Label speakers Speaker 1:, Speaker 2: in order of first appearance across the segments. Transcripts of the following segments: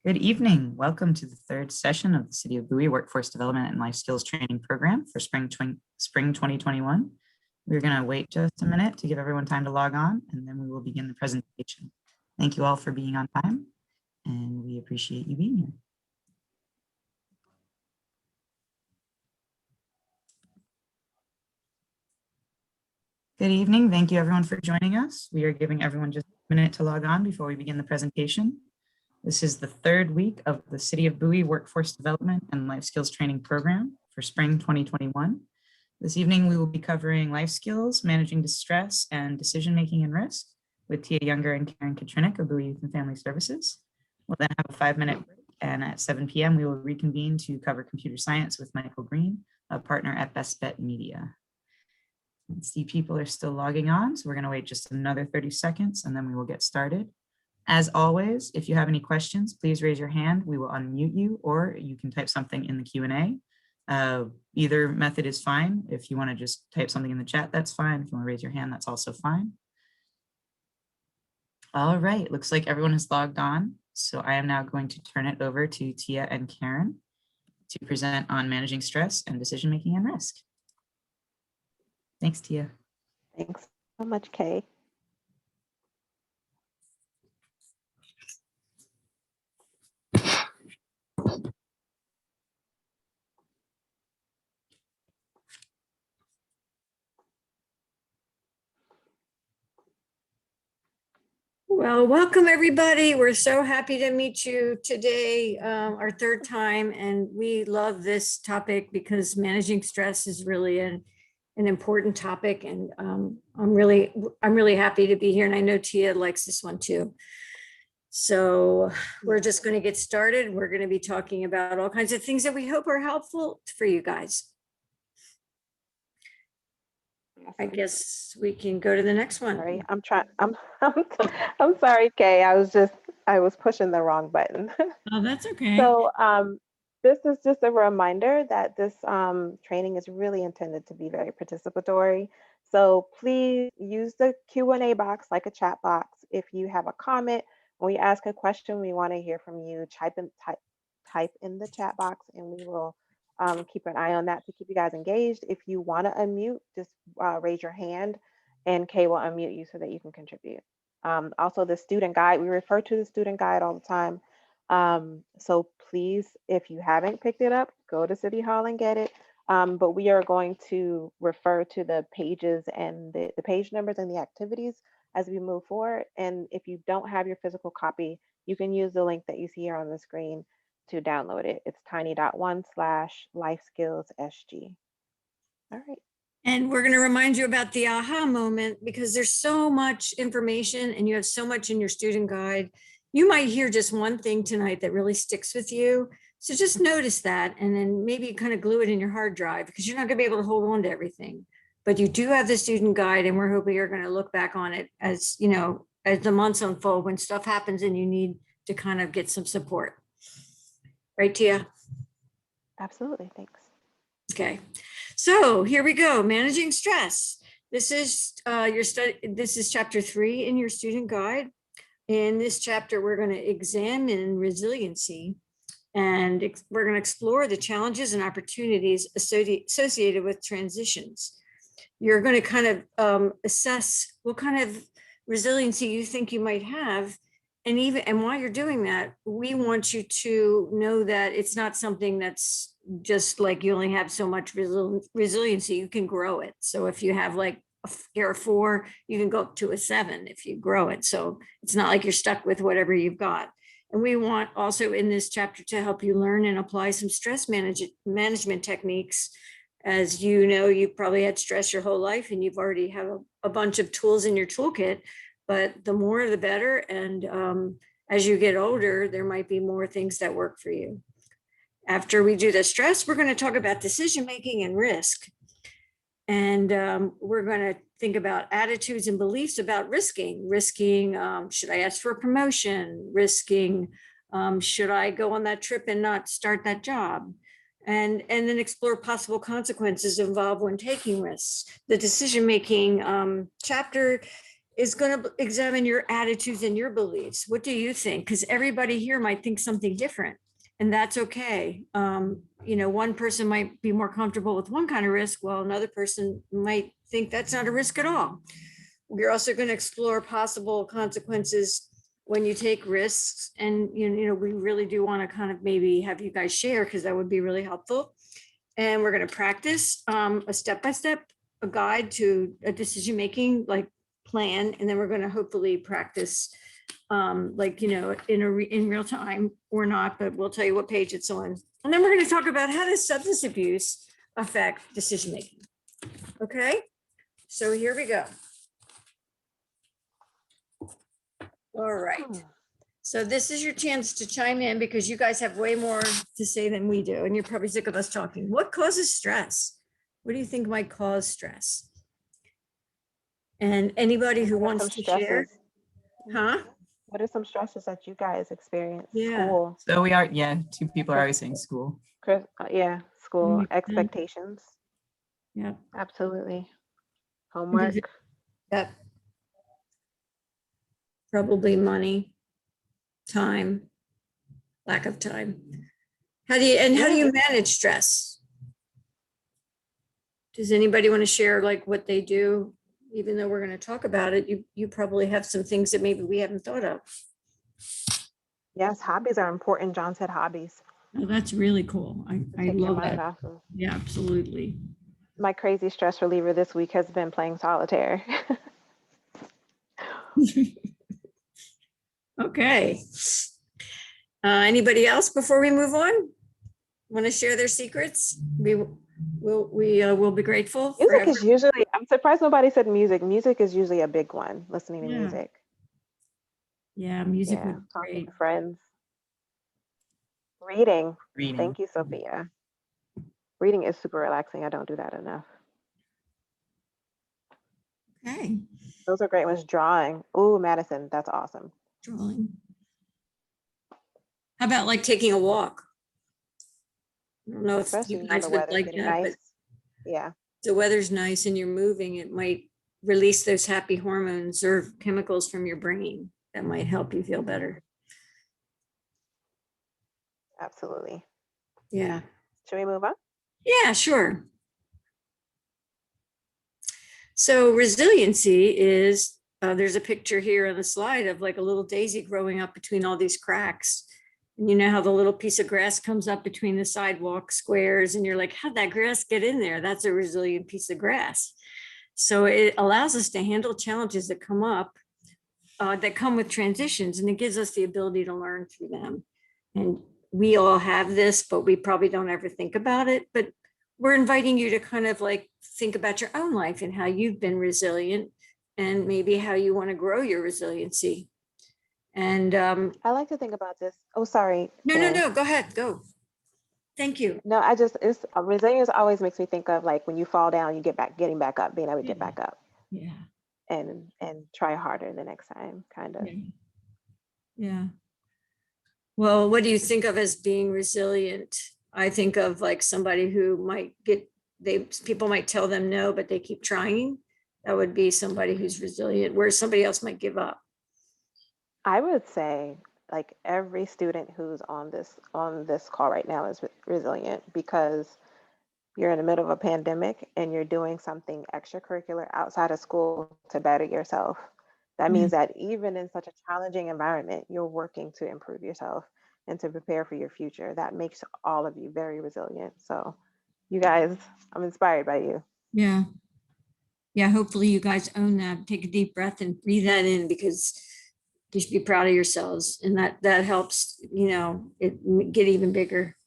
Speaker 1: Good evening. Welcome to the third session of the City of Bowie Workforce Development and Life Skills Training Program for spring 2021. We're going to wait just a minute to give everyone time to log on, and then we will begin the presentation. Thank you all for being on time, and we appreciate you being here. Good evening. Thank you everyone for joining us. We are giving everyone just a minute to log on before we begin the presentation. This is the third week of the City of Bowie Workforce Development and Life Skills Training Program for spring 2021. This evening, we will be covering life skills, managing distress, and decision-making and risk with Tia Younger and Karen Katrinik of Bowie Youth and Family Services. We'll then have a 5-minute break, and at 7 p.m. we will reconvene to cover computer science with Michael Green, a partner at Best Bet Media. I see people are still logging on, so we're going to wait just another 30 seconds, and then we will get started. As always, if you have any questions, please raise your hand. We will unmute you, or you can type something in the Q&A. Either method is fine. If you want to just type something in the chat, that's fine. If you want to raise your hand, that's also fine. All right, looks like everyone has logged on. So I am now going to turn it over to Tia and Karen to present on managing stress and decision-making and risk. Thanks, Tia.
Speaker 2: Thanks so much, Kay.
Speaker 3: Well, welcome everybody. We're so happy to meet you today, our third time, and we love this topic because managing stress is really an important topic, and I'm really happy to be here, and I know Tia likes this one too. So we're just going to get started. We're going to be talking about all kinds of things that we hope are helpful for you guys. I guess we can go to the next one.
Speaker 2: Sorry, I'm sorry, Kay. I was pushing the wrong button.
Speaker 3: Oh, that's okay.
Speaker 2: So this is just a reminder that this training is really intended to be very participatory. So please use the Q&A box like a chat box. If you have a comment, when we ask a question, we want to hear from you. Type in the chat box, and we will keep an eye on that to keep you guys engaged. If you want to unmute, just raise your hand and Kay will unmute you so that you can contribute. Also, the student guide, we refer to the student guide all the time. So please, if you haven't picked it up, go to City Hall and get it. But we are going to refer to the pages and the page numbers and the activities as we move forward. And if you don't have your physical copy, you can use the link that you see here on the screen to download it. It's tiny.1/lifeskillssg. All right.
Speaker 3: And we're going to remind you about the aha moment, because there's so much information and you have so much in your student guide. You might hear just one thing tonight that really sticks with you. So just notice that, and then maybe kind of glue it in your hard drive, because you're not going to be able to hold on to everything. But you do have the student guide, and we're hoping you're going to look back on it as, you know, as the months unfold, when stuff happens and you need to kind of get some support. Right, Tia?
Speaker 2: Absolutely, thanks.
Speaker 3: Okay, so here we go. Managing stress. This is your study. This is chapter 3 in your student guide. In this chapter, we're going to examine resiliency, and we're going to explore the challenges and opportunities associated with transitions. You're going to kind of assess what kind of resiliency you think you might have. And while you're doing that, we want you to know that it's not something that's just like you only have so much resiliency, you can grow it. So if you have like a 4, you can go up to a 7 if you grow it. So it's not like you're stuck with whatever you've got. And we want also in this chapter to help you learn and apply some stress management techniques. As you know, you've probably had stress your whole life, and you've already have a bunch of tools in your toolkit. But the more the better, and as you get older, there might be more things that work for you. After we do the stress, we're going to talk about decision making and risk. And we're going to think about attitudes and beliefs about risking. Should I ask for a promotion? Risking, should I go on that trip and not start that job? And then explore possible consequences involved when taking risks. The decision making chapter is going to examine your attitudes and your beliefs. What do you think? Because everybody here might think something different, and that's okay. One person might be more comfortable with one kind of risk, while another person might think that's not a risk at all. We're also going to explore possible consequences when you take risks. And, we really do want to kind of maybe have you guys share, because that would be really helpful. And we're going to practice a step-by-step, a guide to a decision-making like plan. And then we're going to hopefully practice in real time or not, but we'll tell you what page it's on. And then we're going to talk about how does substance abuse affect decision-making. Okay, so here we go. All right. So this is your chance to chime in, because you guys have way more to say than we do. And you're probably sick of us talking. What causes stress? What do you think might cause stress? And anybody who wants to share? Huh?
Speaker 2: What are some stresses that you guys experience?
Speaker 3: Yeah.
Speaker 2: School.
Speaker 1: So we are, yeah, two people are always saying school.
Speaker 2: Yeah, school
Speaker 3: Mhm.
Speaker 2: expectations.
Speaker 3: Yeah.
Speaker 2: Absolutely. Homework.
Speaker 3: That probably money, time, lack of time. How do you manage stress? Does anybody want to share like what they do? Even though we're going to talk about it, you probably have some things that maybe we haven't thought of.
Speaker 2: Yes, hobbies are important. John said hobbies.
Speaker 3: Oh, that's really cool. I
Speaker 2: Take your
Speaker 3: love
Speaker 2: mind
Speaker 3: that.
Speaker 2: off of.
Speaker 3: Yeah, absolutely.
Speaker 2: My crazy stress reliever this week has been playing solitaire.
Speaker 3: Okay. Anybody else before we move on? Want to share their secrets? We'll be grateful.
Speaker 2: Music is usually, I'm surprised nobody said music. Music is usually a big one, listening to music.
Speaker 3: Yeah, music would be
Speaker 2: Talking
Speaker 3: great.
Speaker 2: to friends. Reading.
Speaker 1: Reading.
Speaker 2: Thank you, Sophia. Reading is super relaxing. I don't do that enough.
Speaker 3: Okay.
Speaker 2: Those are great ones. Drawing. Ooh, Madison, that's awesome.
Speaker 3: Drawing. How about like taking a walk? I don't know if
Speaker 2: Especially
Speaker 3: you
Speaker 2: when
Speaker 3: guys
Speaker 2: the
Speaker 3: would
Speaker 2: weather's
Speaker 3: like
Speaker 2: getting
Speaker 3: that,
Speaker 2: nice.
Speaker 3: but
Speaker 2: Yeah.
Speaker 3: the weather's nice and you're moving, it might release those happy hormones or chemicals from your brain that might help you feel better.
Speaker 2: Absolutely.
Speaker 3: Yeah.
Speaker 2: Should we move on?
Speaker 3: Yeah, sure. So resiliency is, there's a picture here on the slide of like a little daisy growing up between all these cracks. And you know how the little piece of grass comes up between the sidewalk squares and you're like, how'd that grass get in there? That's a resilient piece of grass. So it allows us to handle challenges that come up, that come with transitions, and it gives us the ability to learn through them. And we all have this, but we probably don't ever think about it. But we're inviting you to kind of like think about your own life and how you've been resilient and maybe how you want to grow your resiliency. And
Speaker 2: I like to think about this. Oh, sorry.
Speaker 3: no, go ahead, go. Thank you.
Speaker 2: No, it's resilience always makes me think of like when you fall down, you getting back up, being able to get back up.
Speaker 3: Yeah.
Speaker 2: And try harder the next time, kind of.
Speaker 3: Yeah. Well, what do you think of as being resilient? I think of like somebody who might people might tell them no, but they keep trying. That would be somebody who's resilient, where somebody else might give up.
Speaker 2: I would say like every student who's on this call right now is resilient, because you're in the middle of a pandemic and you're doing something extracurricular outside of school to better yourself. That means that even in such a challenging environment, you're working to improve yourself and to prepare for your future. That makes all of you very resilient. So you guys, I'm inspired by you.
Speaker 3: Yeah. Yeah, hopefully you guys own that. Take a deep breath and breathe that in, because you should be proud of yourselves, and that helps, it get even bigger.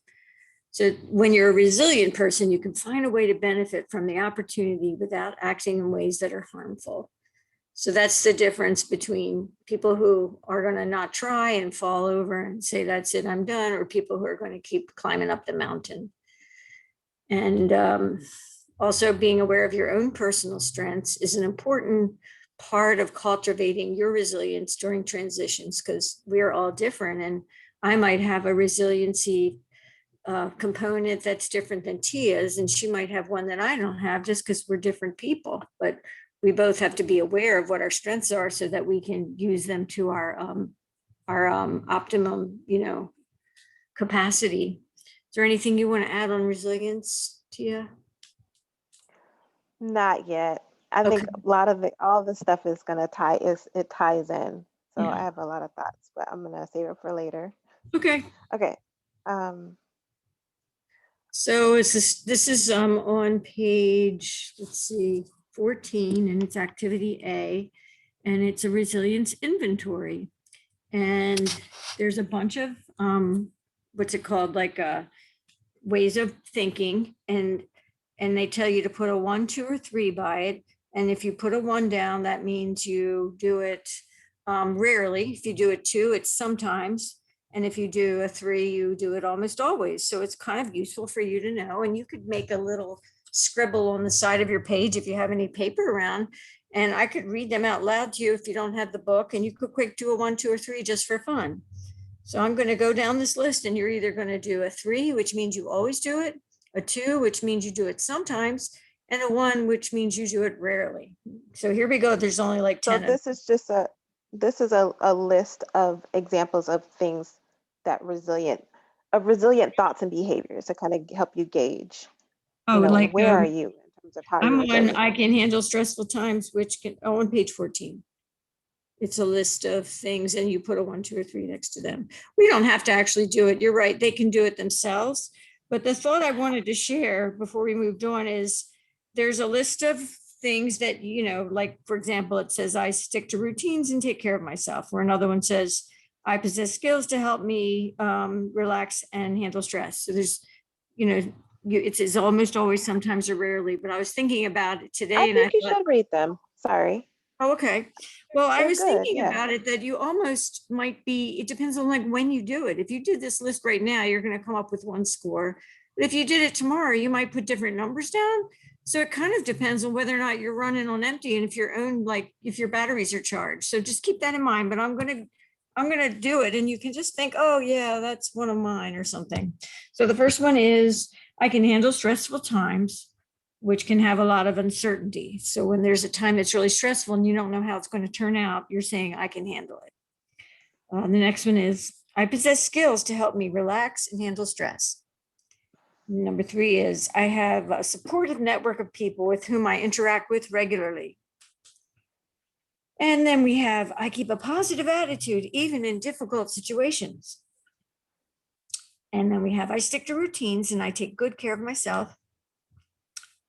Speaker 3: So when you're a resilient person, you can find a way to benefit from the opportunity without acting in ways that are harmful. So that's the difference between people who are going to not try and fall over and say, that's it, I'm done, or people who are going to keep climbing up the mountain. And also being aware of your own personal strengths is an important part of cultivating your resilience during transitions, because we're all different. And I might have a resiliency component that's different than Tia's, and she might have one that I don't have, just because we're different people. But we both have to be aware of what our strengths are so that we can use them to our optimum, capacity. Is there anything you want to add on resilience, Tia?
Speaker 2: Not yet. I
Speaker 3: Okay.
Speaker 2: think a lot of all the stuff is gonna it ties in. So
Speaker 3: Yeah.
Speaker 2: I have a lot of thoughts, but I'm gonna save it for later.
Speaker 3: Okay.
Speaker 2: Okay.
Speaker 3: So this is on page, let's see, 14, and it's activity A, and it's a resilience inventory. And there's a bunch of what's it called, like ways of thinking, and they tell you to put a 1, 2, or 3 by it. And if you put a 1 down, that means you do it rarely. If you do a 2, it's sometimes. And if you do a 3, you do it almost always. So it's kind of useful for you to know. And you could make a little scribble on the side of your page if you have any paper around. And I could read them out loud to you if you don't have the book. And you could quick do a 1, 2, or 3 just for fun. So I'm going to go down this list, and you're either going to do a 3, which means you always do it, a 2, which means you do it sometimes, and a 1, which means you do it rarely. So here we go. There's only like 10.
Speaker 2: So this is a list of examples of things that resilient thoughts and behaviors to kind of help you gauge,
Speaker 3: Oh, like
Speaker 2: where are you in terms of how
Speaker 3: I'm
Speaker 2: you're
Speaker 3: on,
Speaker 2: resilient.
Speaker 3: I can handle stressful times, which can, on page 14. It's a list of things, and you put a 1, 2, or 3 next to them. We don't have to actually do it. You're right. They can do it themselves. But the thought I wanted to share before we moved on is there's a list of things that, like, for example, it says, I stick to routines and take care of myself. Or another one says, I possess skills to help me relax and handle stress. So there's, it's almost always, sometimes, or rarely. But I was thinking about it today,
Speaker 2: I
Speaker 3: and
Speaker 2: think
Speaker 3: I
Speaker 2: you
Speaker 3: thought,
Speaker 2: should read them. Sorry.
Speaker 3: oh, okay. Well, I
Speaker 2: They're
Speaker 3: was
Speaker 2: good,
Speaker 3: thinking
Speaker 2: yeah.
Speaker 3: about it that you almost might be, it depends on like when you do it. If you do this list right now, you're going to come up with 1 score. But if you did it tomorrow, you might put different numbers down. So it kind of depends on whether or not you're running on empty, and if if your batteries are charged. So just keep that in mind. But I'm going to do it, and you can just think, oh yeah, that's one of mine or something. So the first one is, I can handle stressful times, which can have a lot of uncertainty. So when there's a time that's really stressful and you don't know how it's going to turn out, you're saying, I can handle it. The next one is, I possess skills to help me relax and handle stress. Number 3 is, I have a supportive network of people with whom I interact with regularly. And then we have, I keep a positive attitude even in difficult situations. And then we have, I stick to routines and I take good care of myself.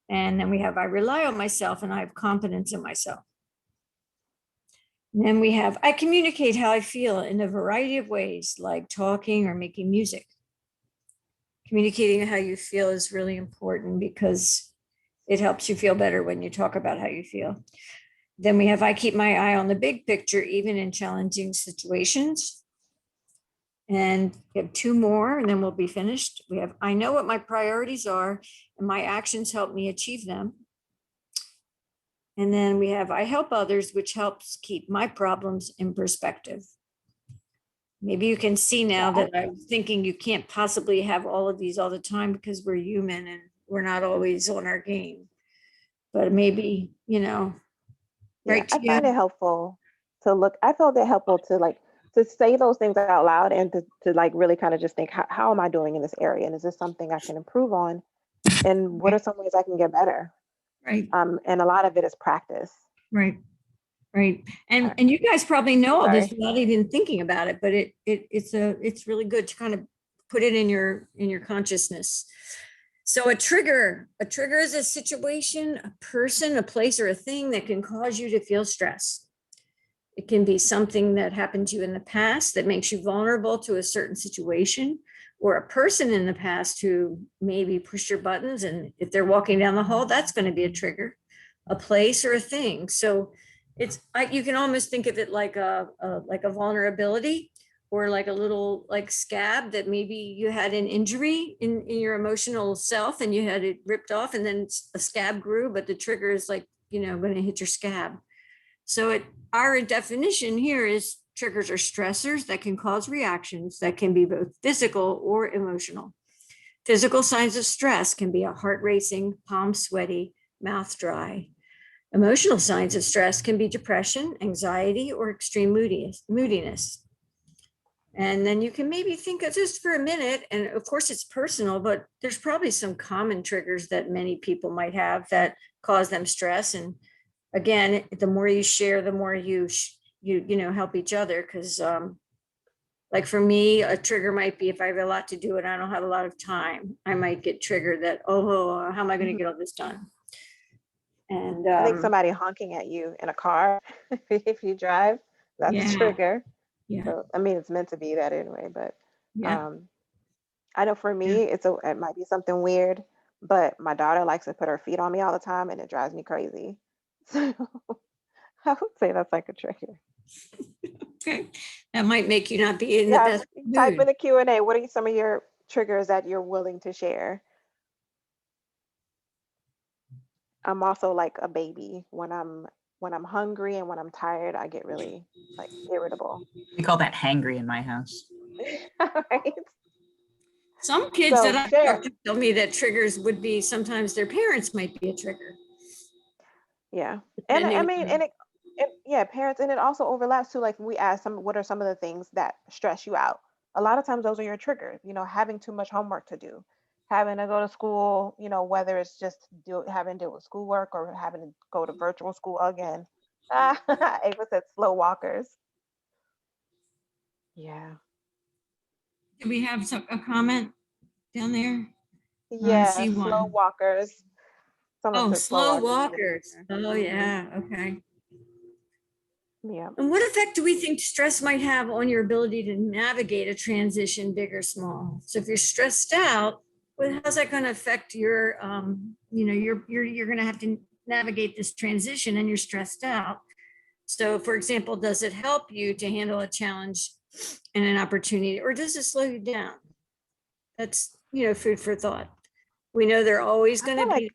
Speaker 3: And then we have, I rely on myself and I have confidence in myself. And then we have, I communicate how I feel in a variety of ways, like talking or making music. Communicating how you feel is really important because it helps you feel better when you talk about how you feel. Then we have, I keep my eye on the big picture, even in challenging situations. And we have 2 more, and then we'll be finished. We have, I know what my priorities are, and my actions help me achieve them. And then we have, I help others, which helps keep my problems in perspective. Maybe you can see now that I was thinking you can't possibly have all of these all the time because we're human and we're not always on our game. But maybe,
Speaker 2: Yeah, I find it helpful to look. I felt it helpful to say those things out loud and to like really kind of just think, how am I doing in this area? And is this something I can improve on? And what are some ways I can get better?
Speaker 3: Right.
Speaker 2: And a lot of it is practice.
Speaker 3: Right. Right. And you guys probably know all this without even thinking about it, but it's really good to kind of put it in your consciousness. So a trigger is a situation, a person, a place, or a thing that can cause you to feel stress. It can be something that happened to you in the past that makes you vulnerable to a certain situation, or a person in the past who maybe pushed your buttons. And if they're walking down the hall, that's going to be a trigger, a place or a thing. So you can almost think of it like a vulnerability, or like a little like scab that maybe you had an injury in your emotional self and you had it ripped off, and then a scab grew, but the trigger is like, going to hit your scab. So our definition here is triggers are stressors that can cause reactions that can be both physical or emotional. Physical signs of stress can be a heart racing, palms sweaty, mouth dry. Emotional signs of stress can be depression, anxiety, or extreme moodiness. And then you can maybe think of just for a minute, and of course it's personal, but there's probably some common triggers that many people might have that cause them stress. And again, the more you share, the more you help each other. Because like for me, a trigger might be if I have a lot to do and I don't have a lot of time, I might get triggered that, oh, how am I going to get all this done? And
Speaker 2: I think somebody honking at you in a car, if you drive, that's a
Speaker 3: yeah,
Speaker 2: trigger.
Speaker 3: yeah,
Speaker 2: So, I mean, it's meant to be that anyway, but
Speaker 3: yeah.
Speaker 2: I know for me, it might be something weird, but my daughter likes to put her feet on me all the time and it drives me crazy. So I would say that's like a trigger.
Speaker 3: Okay, that might make you not be in the
Speaker 2: Yeah,
Speaker 3: best
Speaker 2: type in
Speaker 3: mood.
Speaker 2: the Q&A. What are some of your triggers that you're willing to share? I'm also like a baby. When I'm hungry and when I'm tired, I get really like irritable.
Speaker 1: We call that hangry in my house.
Speaker 2: Right?
Speaker 3: Some kids
Speaker 2: So
Speaker 3: that I've
Speaker 2: share.
Speaker 3: talked to tell me that triggers would be sometimes their parents might be a trigger.
Speaker 2: Yeah. And I
Speaker 3: Depending
Speaker 2: mean,
Speaker 3: on,
Speaker 2: yeah, parents, and it also overlaps too. Like we ask what are some of the things that stress you out? A lot of times those are your triggers, having too much homework to do, having to go to school, whether it's just having to deal with schoolwork or having to go to virtual school again. Ava said slow walkers. Yeah.
Speaker 3: do we have a comment down there? I
Speaker 2: Yeah,
Speaker 3: see
Speaker 2: slow
Speaker 3: one.
Speaker 2: walkers. Someone
Speaker 3: Oh,
Speaker 2: said slow
Speaker 3: slow
Speaker 2: walkers.
Speaker 3: walkers. Oh, yeah. Okay.
Speaker 2: Yeah.
Speaker 3: And what effect do we think stress might have on your ability to navigate a transition, big or small? So if you're stressed out, well, how's that going to affect your, you're going to have to navigate this transition and you're stressed out. So for example, does it help you to handle a challenge and an opportunity, or does it slow you down? That's, food for thought. We know they're always
Speaker 2: I
Speaker 3: going
Speaker 2: feel
Speaker 3: to
Speaker 2: like,
Speaker 3: be.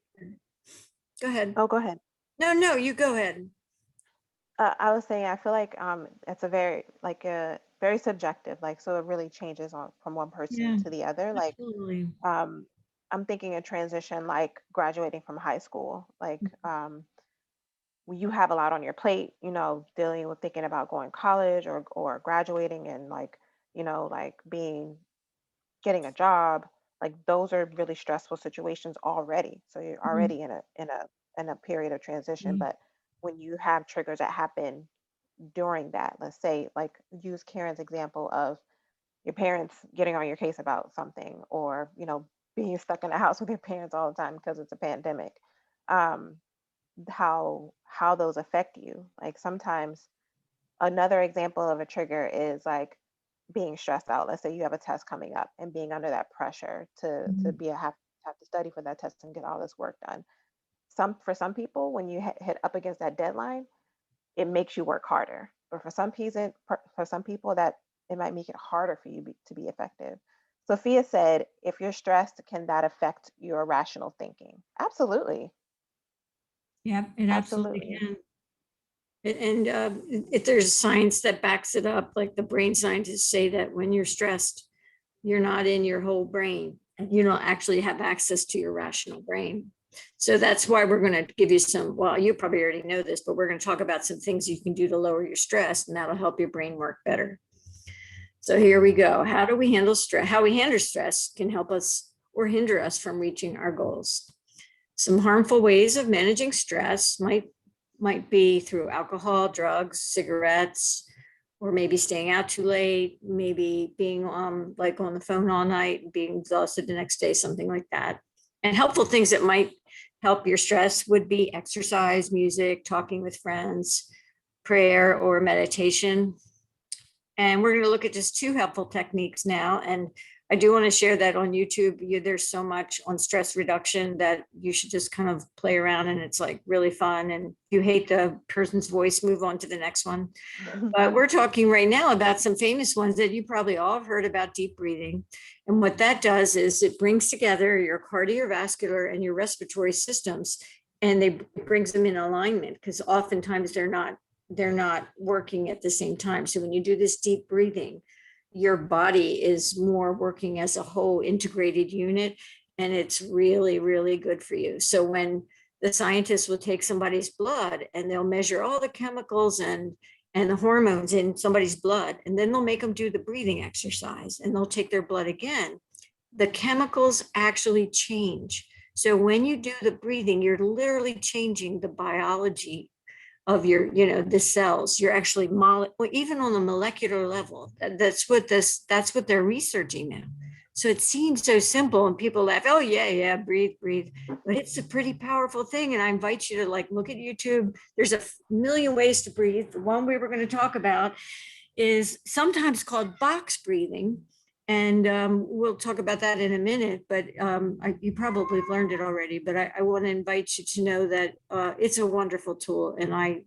Speaker 3: Go ahead.
Speaker 2: oh, go ahead.
Speaker 3: No, you go ahead.
Speaker 2: I was saying, I feel like it's a very subjective, like so it really changes from one person
Speaker 3: Yeah,
Speaker 2: to the other. Like
Speaker 3: absolutely.
Speaker 2: um, I'm thinking a transition like graduating from high school. Like when you have a lot on your plate, dealing with thinking about going to college or graduating and like getting a job. Like those are really stressful situations already. So you're
Speaker 3: Mhm.
Speaker 2: already in a period of transition. But when you have triggers that happen during that, let's say, like use Karen's example of your parents getting on your case about something, or being stuck in the house with your parents all the time because it's a pandemic. um how those affect you. Like sometimes another example of a trigger is like being stressed out. Let's say you have a test coming up and being under that pressure to
Speaker 3: Mhm.
Speaker 2: be have to study for that test and get all this work done. For some people, when you hit up against that deadline, it makes you work harder. But for some people, that it might make it harder for you to be effective. Sophia said, if you're stressed, can that affect your rational thinking? Absolutely.
Speaker 3: Yep, it absolutely
Speaker 2: Absolutely.
Speaker 3: can. And if there's science that backs it up, like the brain scientists say that when you're stressed, you're not in your whole brain and you don't actually have access to your rational brain. So that's why we're going to give you well, you probably already know this, but we're going to talk about some things you can do to lower your stress, and that'll help your brain work better. So here we go. How do we handle stress? How we handle stress can help us or hinder us from reaching our goals. Some harmful ways of managing stress might be through alcohol, drugs, cigarettes, or maybe staying out too late, maybe being like on the phone all night and being exhausted the next day, something like that. And helpful things that might help your stress would be exercise, music, talking with friends, prayer, or meditation. And we're going to look at just two helpful techniques now. And I do want to share that on YouTube. There's so much on stress reduction that you should just kind of play around, and it's like really fun. And if you hate the person's voice, move on to the next one. But we're talking right now about some famous ones that you probably all have heard about: deep breathing. And what that does is it brings together your cardiovascular and your respiratory systems, and it brings them in alignment, because oftentimes they're not working at the same time. So when you do this deep breathing, your body is more working as a whole integrated unit, and it's really, really good for you. So when the scientists will take somebody's blood and they'll measure all the chemicals and the hormones in somebody's blood. And then they'll make them do the breathing exercise and they'll take their blood again. The chemicals actually change. So when you do the breathing, you're literally changing the biology of your, the cells. You're actually, even on the molecular level, that's what they're researching now. So it seems so simple and people laugh, oh yeah, breathe, but it's a pretty powerful thing. And I invite you to look at YouTube. There's a million ways to breathe. The one we were going to talk about is sometimes called box breathing. And we'll talk about that in a minute, but you probably have learned it already, but I want to invite you to know that it's a wonderful tool. And I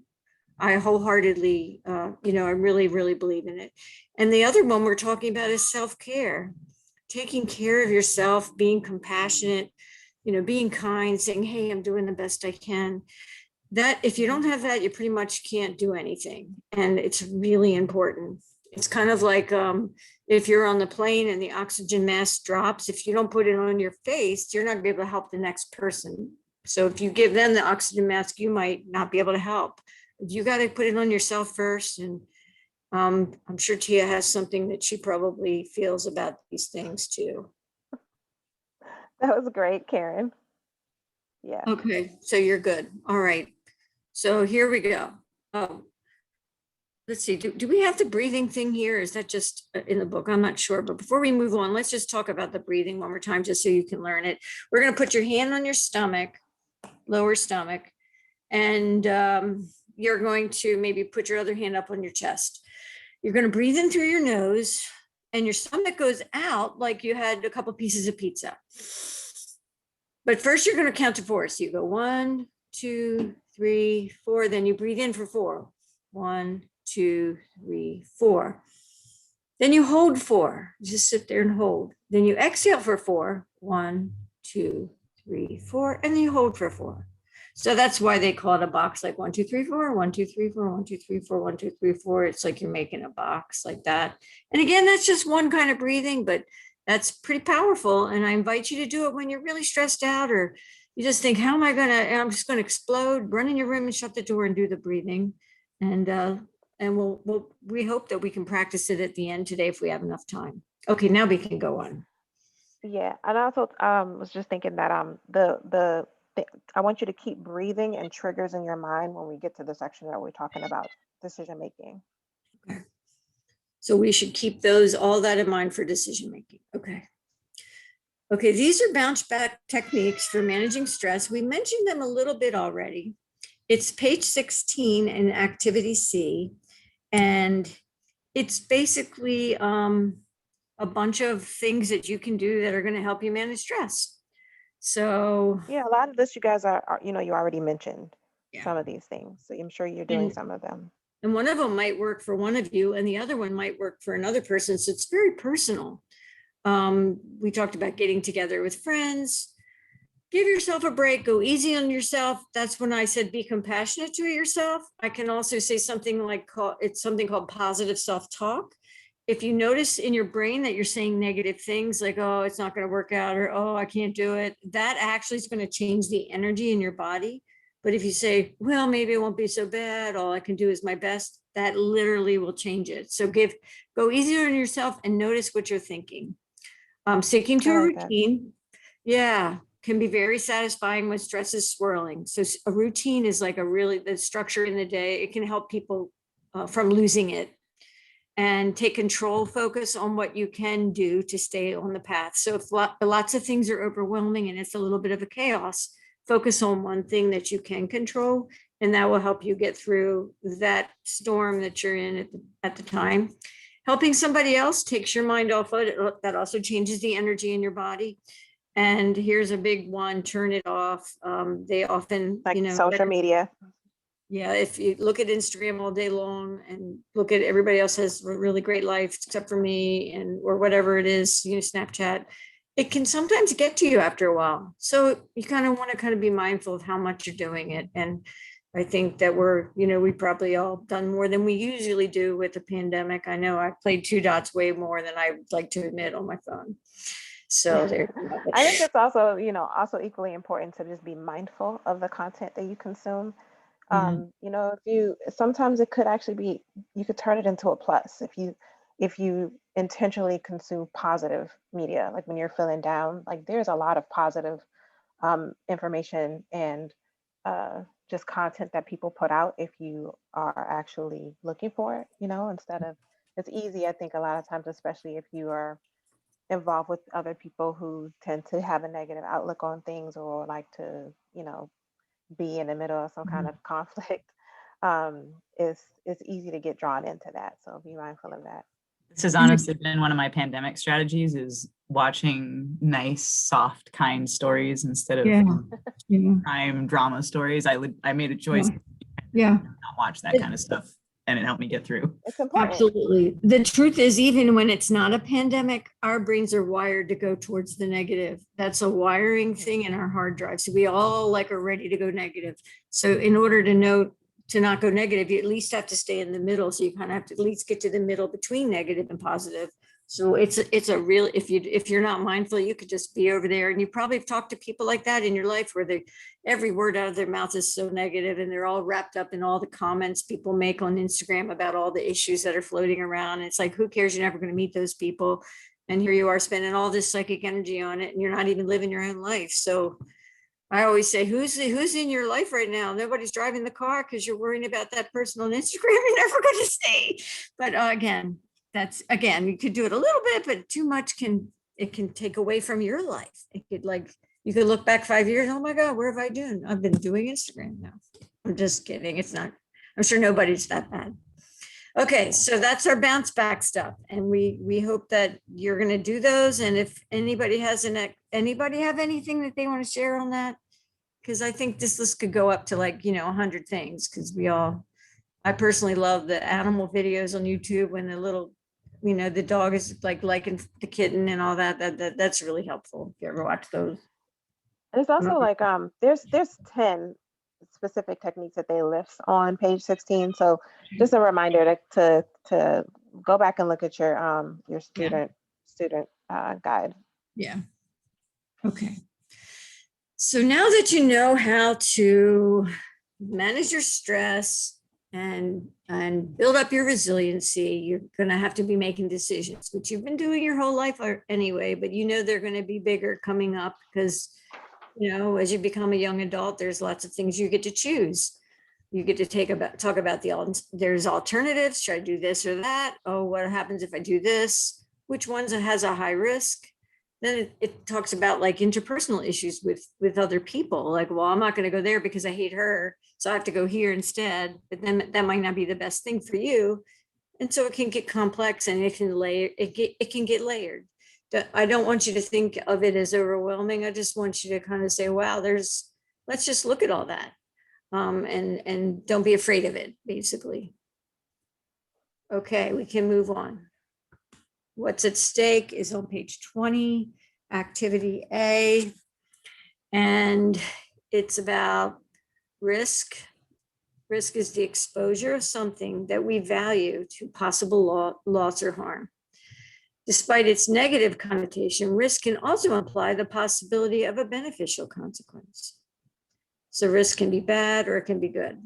Speaker 3: wholeheartedly, I really, really believe in it. And the other one we're talking about is self-care. Taking care of yourself, being compassionate, being kind, saying, hey, I'm doing the best I can. That if you don't have that, you pretty much can't do anything. And it's really important. It's kind of like if you're on the plane and the oxygen mask drops, if you don't put it on your face, you're not gonna be able to help the next person. So if you give them the oxygen mask, you might not be able to help. You got to put it on yourself first. And I'm sure Tia has something that she probably feels about these things too.
Speaker 2: That was great, Karen. Yeah.
Speaker 3: Okay, so you're good. All right. So here we go. Let's see, do we have the breathing thing here? Is that just in the book? I'm not sure, but before we move on, let's just talk about the breathing one more time, just so you can learn it. We're gonna put your hand on your stomach, lower stomach, and you're going to maybe put your other hand up on your chest. You're going to breathe in through your nose and your stomach goes out like you had a couple pieces of pizza. But first you're going to count to 4. So you go 1, 2, 3, 4. Then you breathe in for 4. 1, 2, 3, 4. Then you hold 4. Just sit there and hold. Then you exhale for 4. 1, 2, 3, 4. And then you hold for 4. So that's why they call it a box, like 1, 2, 3, 4, 1, 2, 3, 4, 1, 2, 3, 4, 1, 2, 3, 4. It's like you're making a box like that. And again, that's just one kind of breathing, but that's pretty powerful. And I invite you to do it when you're really stressed out, or you just think, how am I going to, I'm just going to explode, run in your room and shut the door and do the breathing. And we hope that we can practice it at the end today if we have enough time. Okay, now we can go on.
Speaker 2: Yeah, and I also was just thinking that I want you to keep breathing and triggers in your mind when we get to the section that we're talking about decision making.
Speaker 3: Okay. So we should keep all that in mind for decision making. Okay. Okay, these are bounce back techniques for managing stress. We mentioned them a little bit already. It's page 16 in activity C, and it's basically a bunch of things that you can do that are going to help you manage stress. So
Speaker 2: yeah, a lot of this you guys are you already mentioned some of these things, so I'm sure you're doing some of them.
Speaker 3: And one of them might work for one of you and the other one might work for another person. So it's very personal. We talked about getting together with friends. Give yourself a break, go easy on yourself. That's when I said be compassionate to yourself. I can also say something like it's something called positive self-talk. If you notice in your brain that you're saying negative things like, oh, it's not going to work out, or, oh, I can't do it, that actually is going to change the energy in your body. But if you say, well, maybe it won't be so bad, all I can do is my best, that literally will change it. So go easier on yourself and notice what you're thinking. Sticking to a routine, can be very satisfying when stress is swirling. So a routine is like the structure in the day. It can help people from losing it. And take control, focus on what you can do to stay on the path. So if lots of things are overwhelming and it's a little bit of a chaos, focus on one thing that you can control, and that will help you get through that storm that you're in at the time. Helping somebody else takes your mind off of it. That also changes the energy in your body. And here's a big one, turn it off. They often,
Speaker 2: social media.
Speaker 3: Yeah, if you look at Instagram all day long and look at everybody else has a really great life except for me, or whatever it is, Snapchat, it can sometimes get to you after a while. So you kind of want to be mindful of how much you're doing it. And I think that we probably all done more than we usually do with the pandemic. I know I played 2 dots way more than I would like to admit on my phone. So there you go.
Speaker 2: I think it's also, also equally important to just be mindful of the content that you consume. If you sometimes it could actually be, you could turn it into a plus if you intentionally consume positive media, like when you're feeling down, like there's a lot of positive information and just content that people put out if you are actually looking for it, instead of, it's easy, I think, a lot of times, especially if you are involved with other people who tend to have a negative outlook on things or like to, be in the middle of some kind of conflict. It's easy to get drawn into that. So be mindful of that.
Speaker 1: This has honestly been one of my pandemic strategies, is watching nice, soft, kind stories instead of
Speaker 3: Yeah.
Speaker 1: crime drama stories. I made a choice
Speaker 3: Yeah.
Speaker 1: to not watch that kind of stuff, and it helped me get through.
Speaker 2: It's important.
Speaker 3: Absolutely. The truth is, even when it's not a pandemic, our brains are wired to go towards the negative. That's a wiring thing in our hard drive. So we all are ready to go negative. So in order to not go negative, you at least have to stay in the middle. So you kind of have to at least get to the middle between negative and positive. So it's a real, if you're not mindful, you could just be over there, and you probably have talked to people like that in your life where every word out of their mouth is so negative, and they're all wrapped up in all the comments people make on Instagram about all the issues that are floating around. It's like, who cares? You're never going to meet those people. And here you are spending all this psychic energy on it, and you're not even living your own life. So I always say, who's in your life right now? Nobody's driving the car because you're worrying about that person on Instagram you're never going to see. But you could do it a little bit, but too much can take away from your life. It could, you could look back 5 years. Oh my God, where have I done? I've been doing Instagram now. I'm just kidding. It's not, I'm sure nobody's that bad. Okay, so that's our bounce back stuff. And we hope that you're going to do those. And if anybody anybody have anything that they want to share on that? Because I think this list could go up to 100 things, because I personally love the animal videos on YouTube when the little, the dog is liking the kitten and all that. That's really helpful if you ever watch those.
Speaker 2: There's also there's 10 specific techniques that they list on page 16. So just a reminder to go back and look at your student guide.
Speaker 3: Yeah. Okay. So now that you know how to manage your stress and build up your resiliency, you're going to have to be making decisions, which you've been doing your whole life anyway, but they're going to be bigger coming up because, as you become a young adult, there's lots of things you get to choose. You get to talk about there's alternatives. Should I do this or that? Oh, what happens if I do this? Which ones has a high risk? Then it talks about interpersonal issues with other people. Well, I'm not going to go there because I hate her, so I have to go here instead. But then that might not be the best thing for you, and so it can get complex, and it can get layered. I don't want you to think of it as overwhelming. I just want you to kind of say, wow, let's just look at all that, and don't be afraid of it, basically. Okay, we can move on. What's at stake is on page 20, activity A, and it's about risk. Risk is the exposure of something that we value to possible loss or harm. Despite its negative connotation, risk can also imply the possibility of a beneficial consequence. So risk can be bad or it can be good.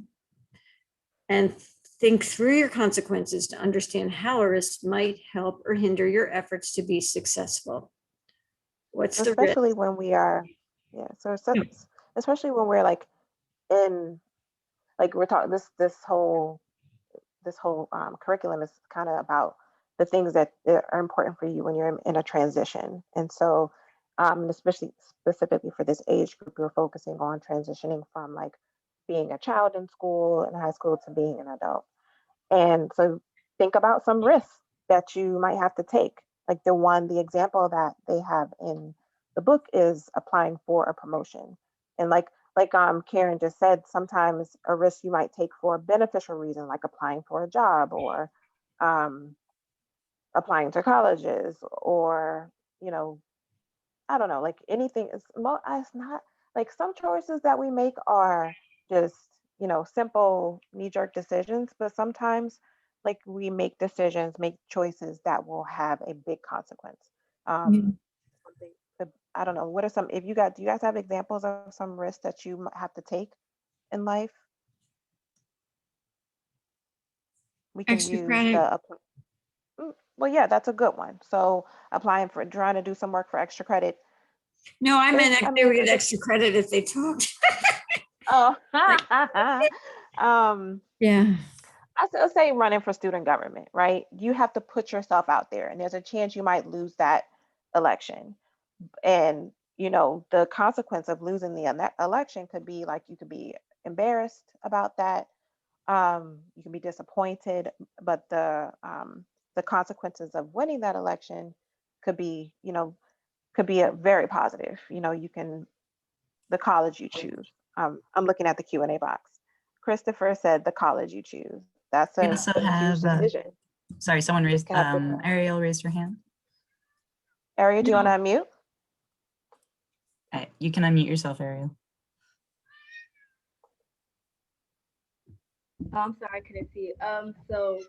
Speaker 3: And think through your consequences to understand how a risk might help or hinder your efforts to be successful. What's the risk?
Speaker 2: Especially when we are, especially when we're in, we're talking this whole curriculum is kind of about the things that are important for you when you're in a transition. And so, especially specifically for this age group, we're focusing on transitioning from being a child in school and high school to being an adult. And so think about some risks that you might have to take. The example that they have in the book is applying for a promotion. And like Karen just said, sometimes a risk you might take for a beneficial reason, like applying for a job or applying to colleges, or, I don't know, anything is it's not some choices that we make are just, simple knee-jerk decisions, but sometimes we make choices that will have a big consequence. Something I don't know, what are some, if you got, do you guys have examples of some risks that you might have to take in life? We can
Speaker 3: Extra
Speaker 2: use
Speaker 3: credit.
Speaker 2: well, yeah, that's a good one. So applying for, trying to do some work for extra credit
Speaker 3: No, I
Speaker 2: is,
Speaker 3: meant
Speaker 2: I
Speaker 3: they would
Speaker 2: mean,
Speaker 3: get extra credit if they talked.
Speaker 2: oh,
Speaker 3: Like, yeah.
Speaker 2: I still say running for student government, right? You have to put yourself out there, and there's a chance you might lose that election. And the consequence of losing the election could be like you could be embarrassed about that. You can be disappointed, but the consequences of winning that election could be, could be a very positive. You can, the college you choose. I'm looking at the Q&A box. Christopher said the college you choose. That's
Speaker 1: We
Speaker 2: a
Speaker 1: also
Speaker 2: huge
Speaker 1: have,
Speaker 2: decision.
Speaker 1: sorry, someone raised,
Speaker 2: Can have different.
Speaker 1: Ariel raised her hand.
Speaker 2: Ariel, do you want to unmute?
Speaker 1: You can unmute yourself, Ariel.
Speaker 4: Oh, I'm sorry, I couldn't see it. So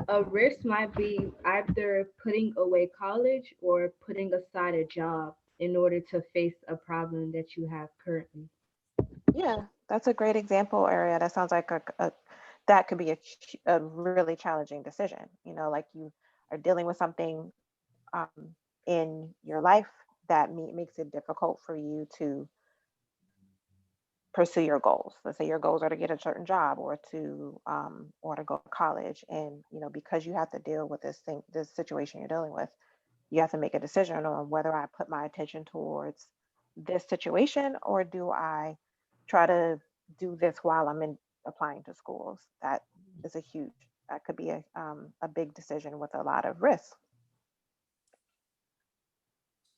Speaker 4: a risk might be either putting away college or putting aside a job in order to face a problem that you have currently.
Speaker 2: Yeah, that's a great example, Ariel. That sounds like that could be a really challenging decision. Like you are dealing with something in your life that makes it difficult for you to pursue your goals. Let's say your goals are to get a certain job or to go to college, and because you have to deal with this situation you're dealing with, you have to make a decision on whether I put my attention towards this situation or do I try to do this while I'm applying to schools. That could be a big decision with a lot of risk.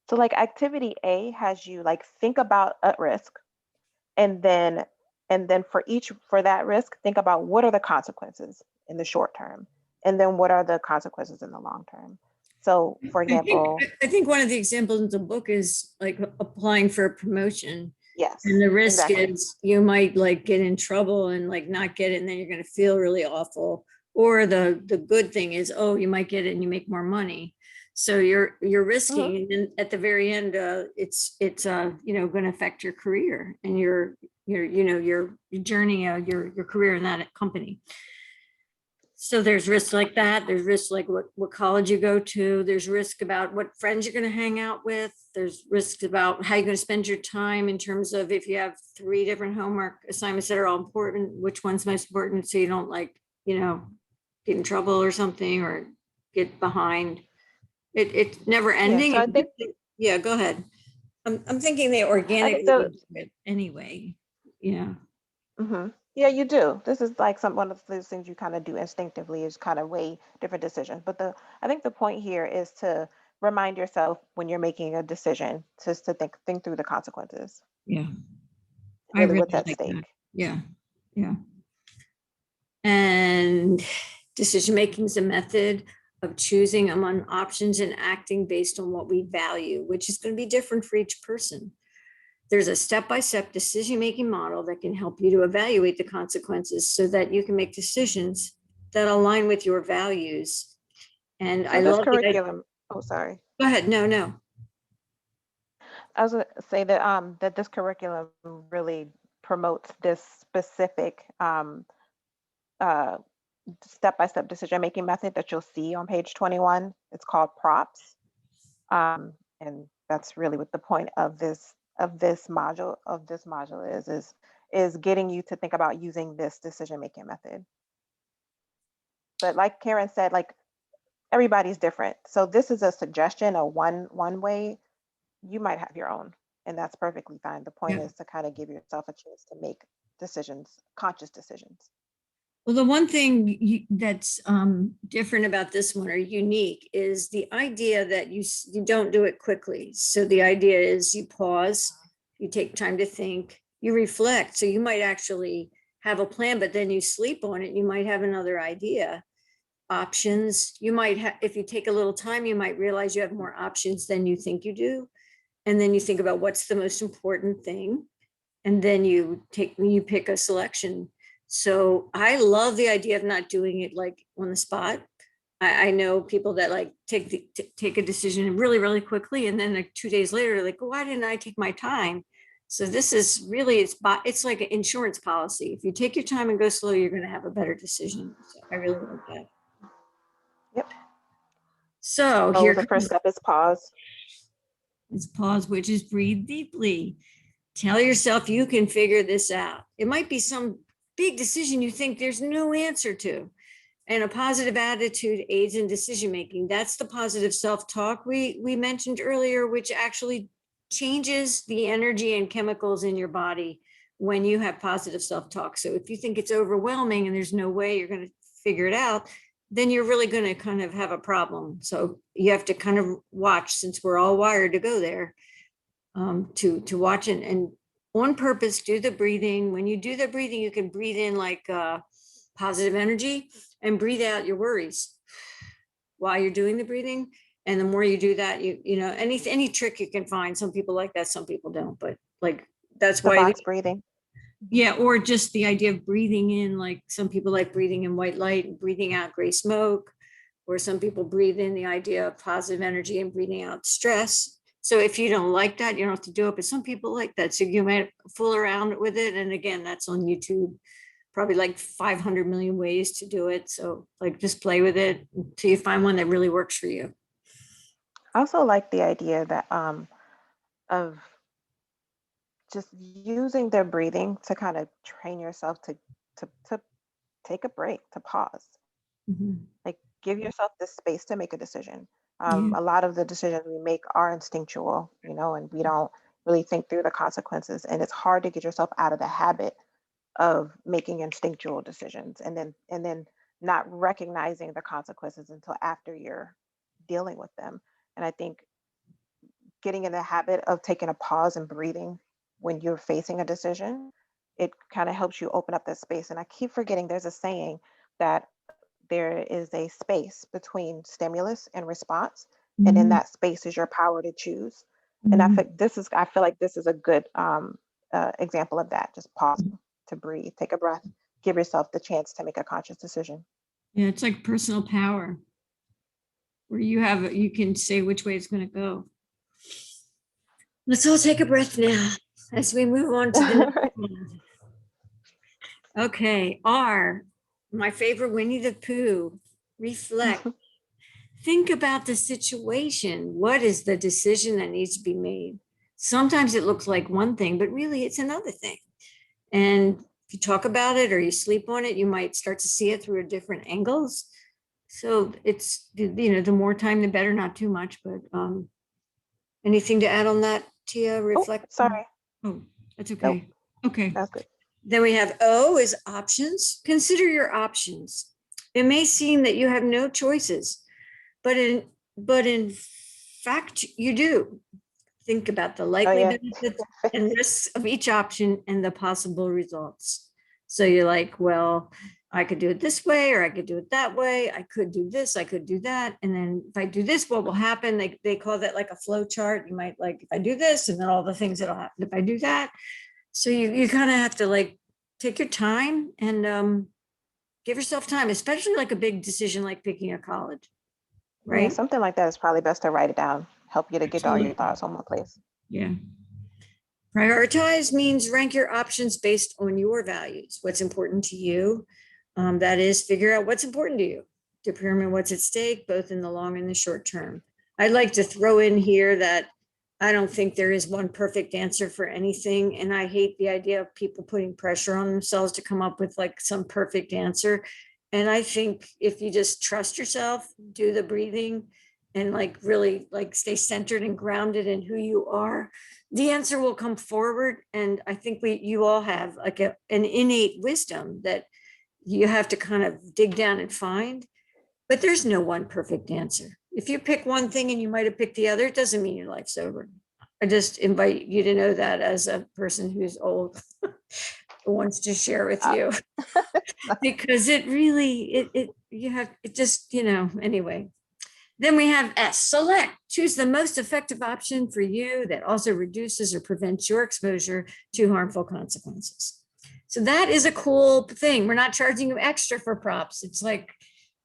Speaker 2: So like activity A has you like think about a risk, and then for that risk, think about what are the consequences in the short term, and then what are the consequences in the long term. So for example,
Speaker 3: I think one of the examples in the book is like applying for a promotion.
Speaker 2: yes,
Speaker 3: And the risk
Speaker 2: exactly.
Speaker 3: is you might like get in trouble and like not get it, and then you're going to feel really awful. Or the good thing is, oh, you might get it and you make more money. So you're risking, and then at the very end, it's going to affect your career and your journey, your career in that company. So there's risks like that. There's risks like what college you go to. There's risk about what friends you're going to hang out with. There's risks about how you're going to spend your time in terms of if you have 3 different homework assignments that are all important, which one's most important, so you don't get in trouble or something or get behind. It's never ending.
Speaker 2: Yeah, so I think
Speaker 3: Yeah, go ahead. I'm thinking they organically do it anyway. Yeah.
Speaker 2: Mm-hmm. Yeah, you do. This is like one of those things you kind of do instinctively is kind of weigh different decisions. But I think the point here is to remind yourself when you're making a decision just to think through the consequences.
Speaker 3: Yeah.
Speaker 2: Really what's at stake.
Speaker 3: That. Yeah. Yeah. And decision making is a method of choosing among options and acting based on what we value, which is going to be different for each person. There's a step-by-step decision-making model that can help you to evaluate the consequences so that you can make decisions that align with your values. And
Speaker 2: So
Speaker 3: I
Speaker 2: this
Speaker 3: love
Speaker 2: curriculum. Oh, sorry.
Speaker 3: Go ahead. No.
Speaker 2: I was going to say that that this curriculum really promotes this specific step-by-step decision-making method that you'll see on page 21. It's called props, and that's really what the point of this module is getting you to think about using this decision-making method. But like Karen said, like everybody's different, so this is a suggestion, a one way. You might have your own, and that's perfectly fine. The point is to kind of give yourself a chance to make conscious decisions.
Speaker 3: Well, the one thing that's different about this one, or unique, is the idea that you don't do it quickly. So the idea is you pause, you take time to think, you reflect. So you might actually have a plan, but then you sleep on it. You might have another idea. Options. You might have, if you take a little time, you might realize you have more options than you think you do. And then you think about what's the most important thing. And then you pick a selection. So I love the idea of not doing it like on the spot. I know people that like take a decision really, really quickly. And then like 2 days later, like, why didn't I take my time? So this is really, it's like an insurance policy. If you take your time and go slow, you're going to have a better decision. So I really like that.
Speaker 2: Yep.
Speaker 3: So
Speaker 2: Oh,
Speaker 3: here
Speaker 2: the first
Speaker 3: comes
Speaker 2: step is pause.
Speaker 3: pause, which is breathe deeply. Tell yourself you can figure this out. It might be some big decision you think there's no answer to. And a positive attitude aids in decision making. That's the positive self-talk we mentioned earlier, which actually changes the energy and chemicals in your body when you have positive self-talk. So if you think it's overwhelming and there's no way you're going to figure it out, then you're really going to kind of have a problem. So you have to kind of watch, since we're all wired to go there, to watch it and on purpose do the breathing. When you do the breathing, you can breathe in like positive energy and breathe out your worries while you're doing the breathing. And the more you do that, you know, any trick you can find. Some people like that, some people don't, but like that's
Speaker 2: The
Speaker 3: why
Speaker 2: box breathing.
Speaker 3: yeah, or just the idea of breathing in, like some people like breathing in white light and breathing out gray smoke, or some people breathe in the idea of positive energy and breathing out stress. So if you don't like that, you don't have to do it, but some people like that. So you might fool around with it. And again, that's on YouTube, probably like 500 million ways to do it. So like just play with it until you find one that really works for you.
Speaker 2: I also like the idea that of just using the breathing to kind of train yourself to take a break, to pause.
Speaker 3: Mhm.
Speaker 2: Like give yourself the space to make a decision.
Speaker 3: Yeah.
Speaker 2: A lot of the decisions we make are instinctual, you know, and we don't really think through the consequences. And it's hard to get yourself out of the habit of making instinctual decisions and then not recognizing the consequences until after you're dealing with them. And I think getting in the habit of taking a pause and breathing when you're facing a decision, it kind of helps you open up that space. And I keep forgetting there's a saying that there is a space between stimulus and response, and in
Speaker 3: Mhm.
Speaker 2: that space is your power to choose. And
Speaker 3: Mhm.
Speaker 2: I feel like this is a good example of that. Just pause to breathe, take a breath, give yourself the chance to make a conscious decision.
Speaker 3: Yeah, it's like personal power where you can say which way it's going to go. Let's all take a breath now as we move on to the next one. Okay, R, my favorite Winnie the Pooh. Reflect. Think about the situation. What is the decision that needs to be made? Sometimes it looks like one thing, but really it's another thing. And if you talk about it or you sleep on it, you might start to see it through different angles. So it's, you know, the more time, the better, not too much, but anything to add on that, Tia?
Speaker 2: Oh,
Speaker 3: Reflect.
Speaker 2: sorry.
Speaker 3: Oh, that's
Speaker 2: Nope,
Speaker 3: okay. Okay.
Speaker 2: that's good.
Speaker 3: Then we have O is options. Consider your options. It may seem that you have no choices, but in fact you do. Think about the
Speaker 2: Oh
Speaker 3: likely
Speaker 2: yeah.
Speaker 3: benefits and risks of each option and the possible results. So you're like, well, I could do it this way, or I could do it that way. I could do this, I could do that. And then if I do this, what will happen? They call that like a flow chart. You might like, if I do this, and then all the things that'll happen if I do that. So you kind of have to like take your time and give yourself time, especially like a big decision like picking a college,
Speaker 2: Yeah,
Speaker 3: right?
Speaker 2: something like that is probably best to write it down, help you to get all your
Speaker 3: Absolutely.
Speaker 2: thoughts on one place.
Speaker 3: Yeah. Prioritize means rank your options based on your values, what's important to you. That is, figure out what's important to you, determine what's at stake, both in the long and the short term. I'd like to throw in here that I don't think there is one perfect answer for anything. And I hate the idea of people putting pressure on themselves to come up with like some perfect answer. And I think if you just trust yourself, do the breathing, and like really like stay centered and grounded in who you are, the answer will come forward. And I think you all have like an innate wisdom that you have to kind of dig down and find, but there's no one perfect answer. If you pick one thing and you might have picked the other, it doesn't mean your life's over. I just invite you to know that as a person who's old wants to share with
Speaker 2: Uh,
Speaker 3: you, because it really, you have, it just, you know, anyway. Then we have S, select. Choose the most effective option for you that also reduces or prevents your exposure to harmful consequences. So that is a cool thing. We're not charging you extra for props. It's like,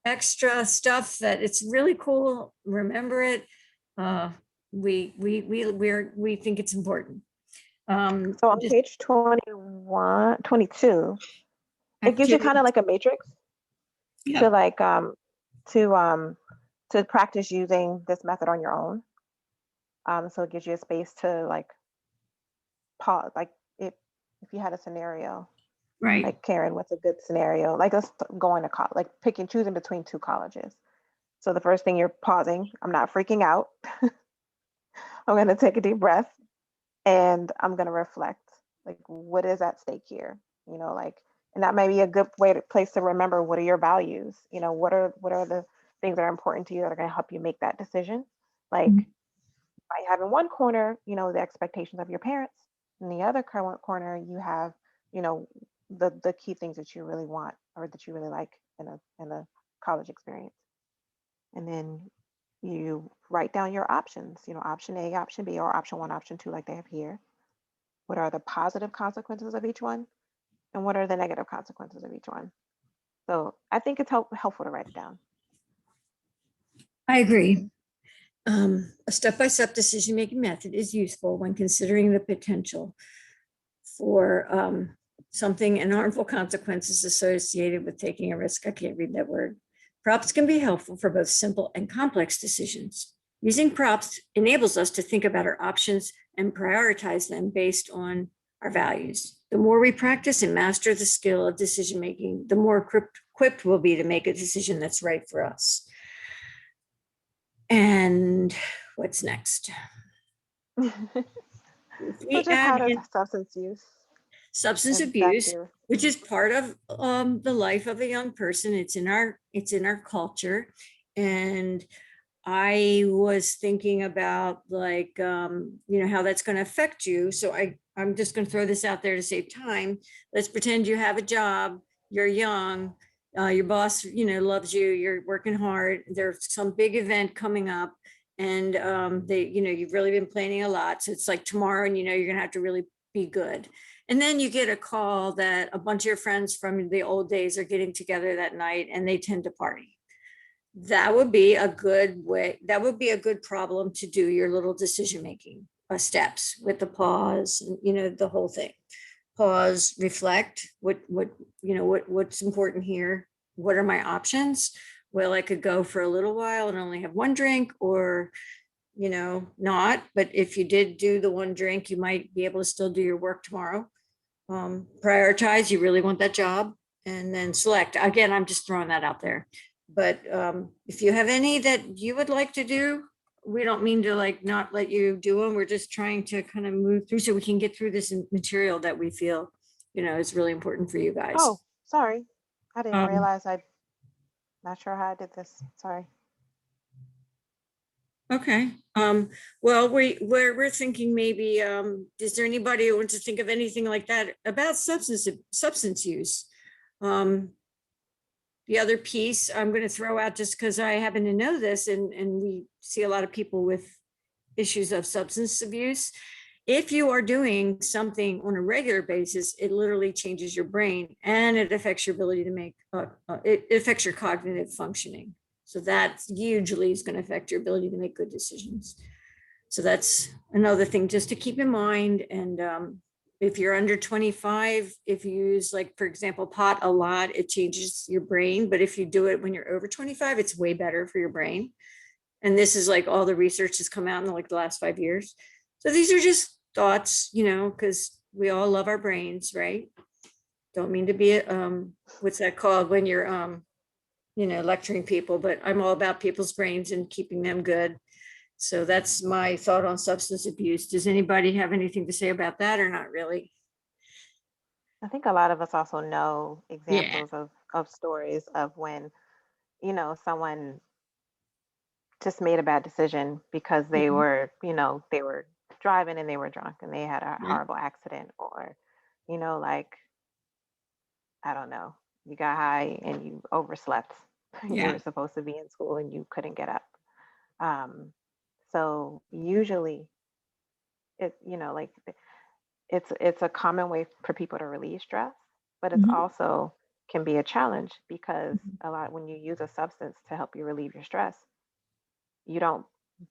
Speaker 3: extra stuff that it's really cool. Remember it. We think it's important.
Speaker 2: So on page 21, 22, it gives you kind of like a matrix
Speaker 1: Yeah.
Speaker 2: to like to practice using this method on your own. So it gives you a space to like pause, like if you had a scenario,
Speaker 3: right.
Speaker 2: like Karen, what's a good scenario? Like let's go into college, like choosing between two colleges. So the first thing you're pausing, I'm not freaking out. I'm going to take a deep breath and I'm going to reflect, like what is at stake here? You know, like, and that may be a good place to remember what are your values? You know, what are the things that are important to you that are going to help you make that decision? Like I have in one corner, you know, the expectations of your parents. In the other corner, you have, you know, the key things that you really want or that you really like in a college experience. And then you write down your options, you know, option A, option B, or option one, option two, like they have here. What are the positive consequences of each one? And what are the negative consequences of each one? So I think it's helpful to write it down.
Speaker 3: I agree. A step-by-step decision-making method is useful when considering the potential for something and harmful consequences associated with taking a risk. I can't read that word. Props can be helpful for both simple and complex decisions. Using props enables us to think about our options and prioritize them based on our values. The more we practice and master the skill of decision-making, the more equipped we'll be to make a decision that's right for us. And what's next?
Speaker 2: So just how does substance use?
Speaker 3: Substance abuse, which is part of the life of a young person. It's in our culture. And I was thinking about like, you know, how that's going to affect you. So I'm just going to throw this out there to save time. Let's pretend you have a job, you're young, your boss, you know, loves you, you're working hard. There's some big event coming up and you know, you've really been planning a lot. So it's like tomorrow and you know, you're going to have to really be good. And then you get a call that a bunch of your friends from the old days are getting together that night and they tend to party. That would be a good way. That would be a good problem to do your little decision-making steps with the pause, and, you know, the whole thing. Pause, reflect, what's important here? What are my options? Well, I could go for a little while and only have one drink or, you know, not. But if you did do the one drink, you might be able to still do your work tomorrow. Prioritize, you really want that job, and then select. Again, I'm just throwing that out there. But if you have any that you would like to do, we don't mean to like not let you do them. We're just trying to kind of move through so we can get through this material that we feel, you know, is really important for you guys.
Speaker 2: Oh, sorry. I didn't realize not sure how I did this. Sorry.
Speaker 3: Okay. Well, we're thinking maybe, is there anybody who wants to think of anything like that about substance use? The other piece I'm going to throw out just because I happen to know this and we see a lot of people with issues of substance abuse. If you are doing something on a regular basis, it literally changes your brain and it affects your ability to make, it affects your cognitive functioning. So that usually is going to affect your ability to make good decisions. So that's another thing just to keep in mind. And if you're under 25, if you use, like, for example, pot a lot, it changes your brain. But if you do it when you're over 25, it's way better for your brain. And this is like all the research has come out in like the last 5 years. So these are just thoughts, you know, because we all love our brains, right? Don't mean to be, what's that called when you're, you know, lecturing people, but I'm all about people's brains and keeping them good. So that's my thought on substance abuse. Does anybody have anything to say about that or not really?
Speaker 2: I think a lot of us also know examples of stories of when, you know, someone just made a bad decision because they were, you know, they were driving and they were drunk and they had a horrible accident, or, you know, like, I don't know, you got high and you overslept. You were supposed to be in school and you couldn't get up. So usually it, you know, like it's a common way for people to release stress, but it's also can be a challenge because a lot when you use a substance to help you relieve your stress, you don't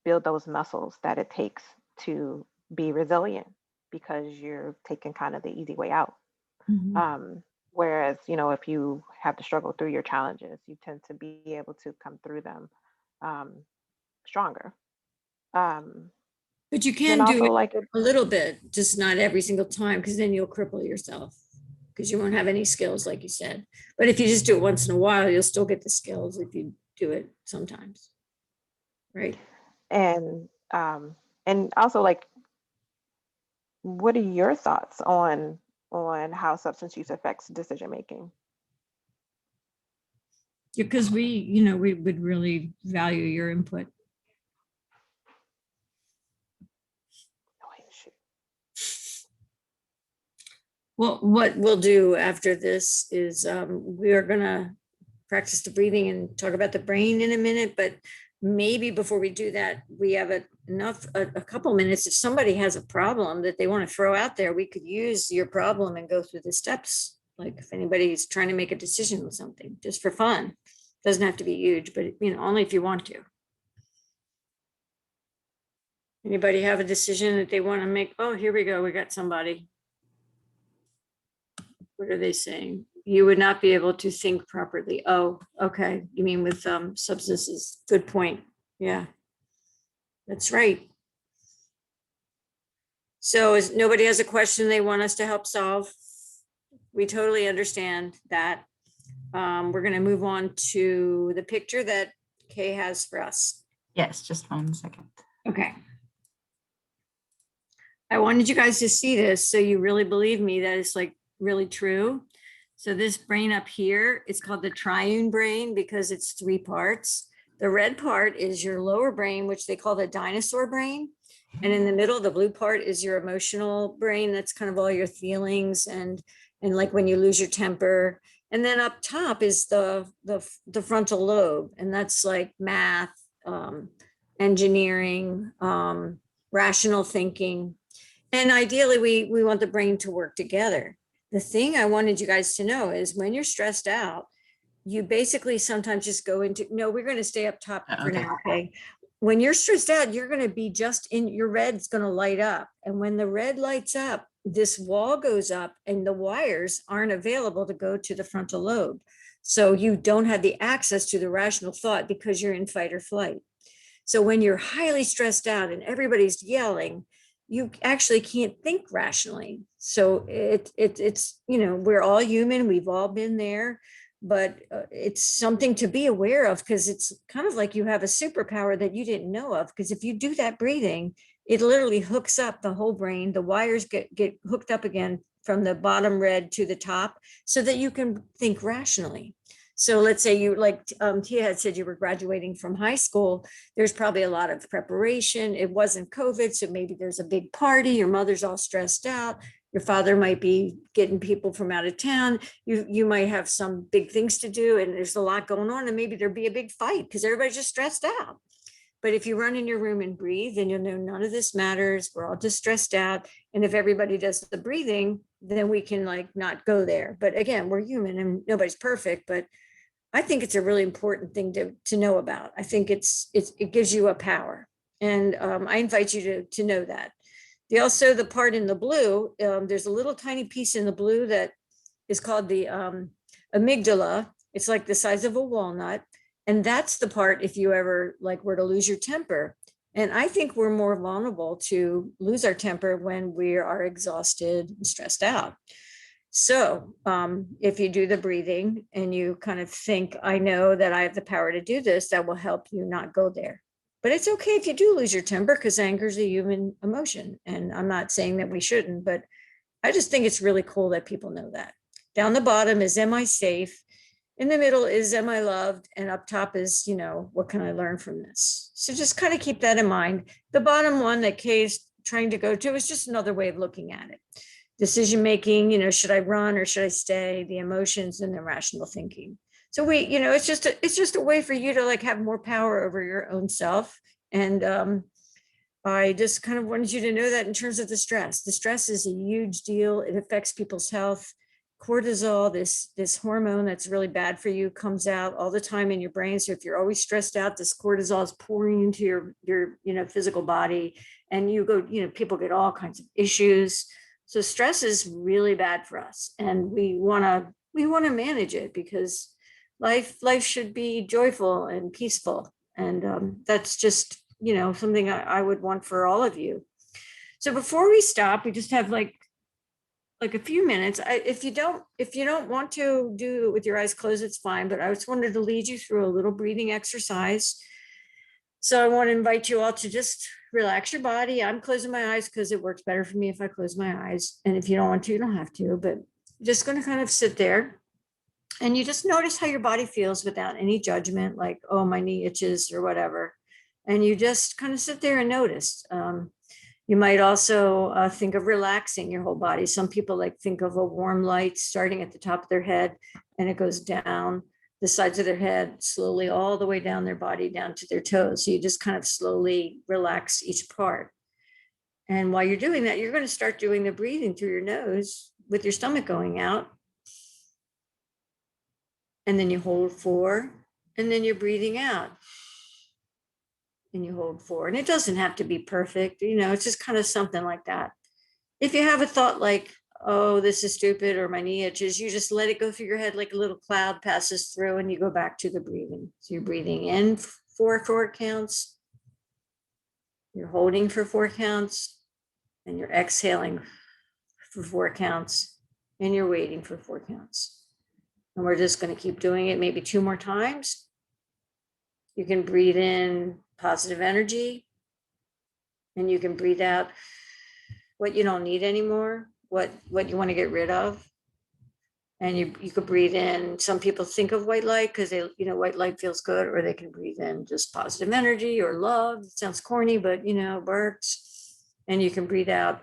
Speaker 2: build those muscles that it takes to be resilient because you're taking kind of the easy way out.
Speaker 3: Mhm.
Speaker 2: Whereas, if you have to struggle through your challenges, you tend to be able to come through them um, stronger. Um,
Speaker 3: But you
Speaker 2: then
Speaker 3: can do
Speaker 2: also
Speaker 3: it
Speaker 2: like
Speaker 3: a little bit, just not every single time, because then you'll cripple yourself because you won't have any skills, like you said. But if you just do it once in a while, you'll still get the skills if you do it sometimes. Right.
Speaker 2: and also like, what are your thoughts on how substance use affects decision making?
Speaker 3: Because we would really value your input.
Speaker 2: Oh, shoot.
Speaker 3: Well, what we'll do after this is we are going to practice the breathing and talk about the brain in a minute, but maybe before we do that, we have a couple minutes. If somebody has a problem that they want to throw out there, we could use your problem and go through the steps. Like if anybody's trying to make a decision on something, just for fun. Doesn't have to be huge, but only if you want to. Anybody have a decision that they want to make? Oh, here we go. We got somebody. What are they saying? You would not be able to think properly. Oh, okay. You mean with substances? Good point. Yeah, that's right. So is nobody has a question they want us to help solve? We totally understand that. We're going to move on to the picture that Kay has for us.
Speaker 1: Yes, just 1 second.
Speaker 3: Okay. I wanted you guys to see this so you really believe me that it's like really true. So this brain up here, it's called the triune brain because it's 3 parts. The red part is your lower brain, which they call the dinosaur brain. And in the middle, the blue part is your emotional brain. That's kind of all your feelings and like when you lose your temper. And then up top is the frontal lobe. And that's like math, engineering, rational thinking. And ideally, we want the brain to work together. The thing I wanted you guys to know is when you're stressed out, you basically sometimes just go into, no, we're going to stay up top for
Speaker 1: Okay.
Speaker 3: now, okay? When you're stressed out, you're going to be just in, your red's going to light up. And when the red lights up, this wall goes up and the wires aren't available to go to the frontal lobe. So you don't have the access to the rational thought because you're in fight or flight. So when you're highly stressed out and everybody's yelling, you actually can't think rationally. So it's, we're all human. We've all been there, but it's something to be aware of because it's kind of like you have a superpower that you didn't know of. Because if you do that breathing, it literally hooks up the whole brain. The wires get hooked up again from the bottom red to the top so that you can think rationally. So let's say you, like Tia had said, you were graduating from high school. There's probably a lot of preparation. It wasn't COVID, so maybe there's a big party. Your mother's all stressed out. Your father might be getting people from out of town. You might have some big things to do, and there's a lot going on, and maybe there'd be a big fight because everybody's just stressed out. But if you run in your room and breathe, then you'll know none of this matters. We're all just stressed out. And if everybody does the breathing, then we can like not go there. But again, we're human and nobody's perfect, but I think it's a really important thing to know about. I think it gives you a power. And I invite you to know that. Also, the part in the blue, there's a little tiny piece in the blue that is called the amygdala. It's like the size of a walnut. And that's the part if you ever like were to lose your temper. And I think we're more vulnerable to lose our temper when we are exhausted and stressed out. So if you do the breathing and you kind of think, I know that I have the power to do this, that will help you not go there. But it's okay if you do lose your temper because anger is a human emotion. And I'm not saying that we shouldn't, but I just think it's really cool that people know that. Down the bottom is, am I safe? In the middle is, am I loved? And up top is, what can I learn from this? So just kind of keep that in mind. The bottom one that Kay is trying to go to is just another way of looking at it. Decision making, should I run or should I stay? The emotions and the rational thinking. So it's just a way for you to like have more power over your own self. And I just kind of wanted you to know that in terms of the stress. The stress is a huge deal. It affects people's health. cortisol, this hormone that's really bad for you, comes out all the time in your brain. So if you're always stressed out, this cortisol is pouring into your physical body, and you go, people get all kinds of issues. So stress is really bad for us, and we want to manage it, because life should be joyful and peaceful. And that's just, something I would want for all of you. So before we stop, we just have like a few minutes. If you don't want to do it with your eyes closed, it's fine. But I just wanted to lead you through a little breathing exercise. So I want to invite you all to just relax your body. I'm closing my eyes because it works better for me if I close my eyes. And if you don't want to, you don't have to, but just going to kind of sit there. And you just notice how your body feels without any judgment, like, oh, my knee itches or whatever. And you just kind of sit there and notice. You might also think of relaxing your whole body. Some people like think of a warm light starting at the top of their head, and it goes down the sides of their head, slowly all the way down their body, down to their toes. So you just kind of slowly relax each part. And while you're doing that, you're going to start doing the breathing through your nose with your stomach going out. And then you hold 4, and then you're breathing out. And you hold 4. And it doesn't have to be perfect. It's just kind of something like that. If you have a thought like, oh, this is stupid, or my knee itches, you just let it go through your head like a little cloud passes through, and you go back to the breathing. So you're breathing in for 4 counts. You're holding for 4 counts, and you're exhaling for 4 counts, and you're waiting for 4 counts. And we're just going to keep doing it maybe 2 more times. You can breathe in positive energy, and you can breathe out what you don't need anymore, what you want to get rid of. And you could breathe in. Some people think of white light because white light feels good, or they can breathe in just positive energy or love. It sounds corny, but it works. And you can breathe out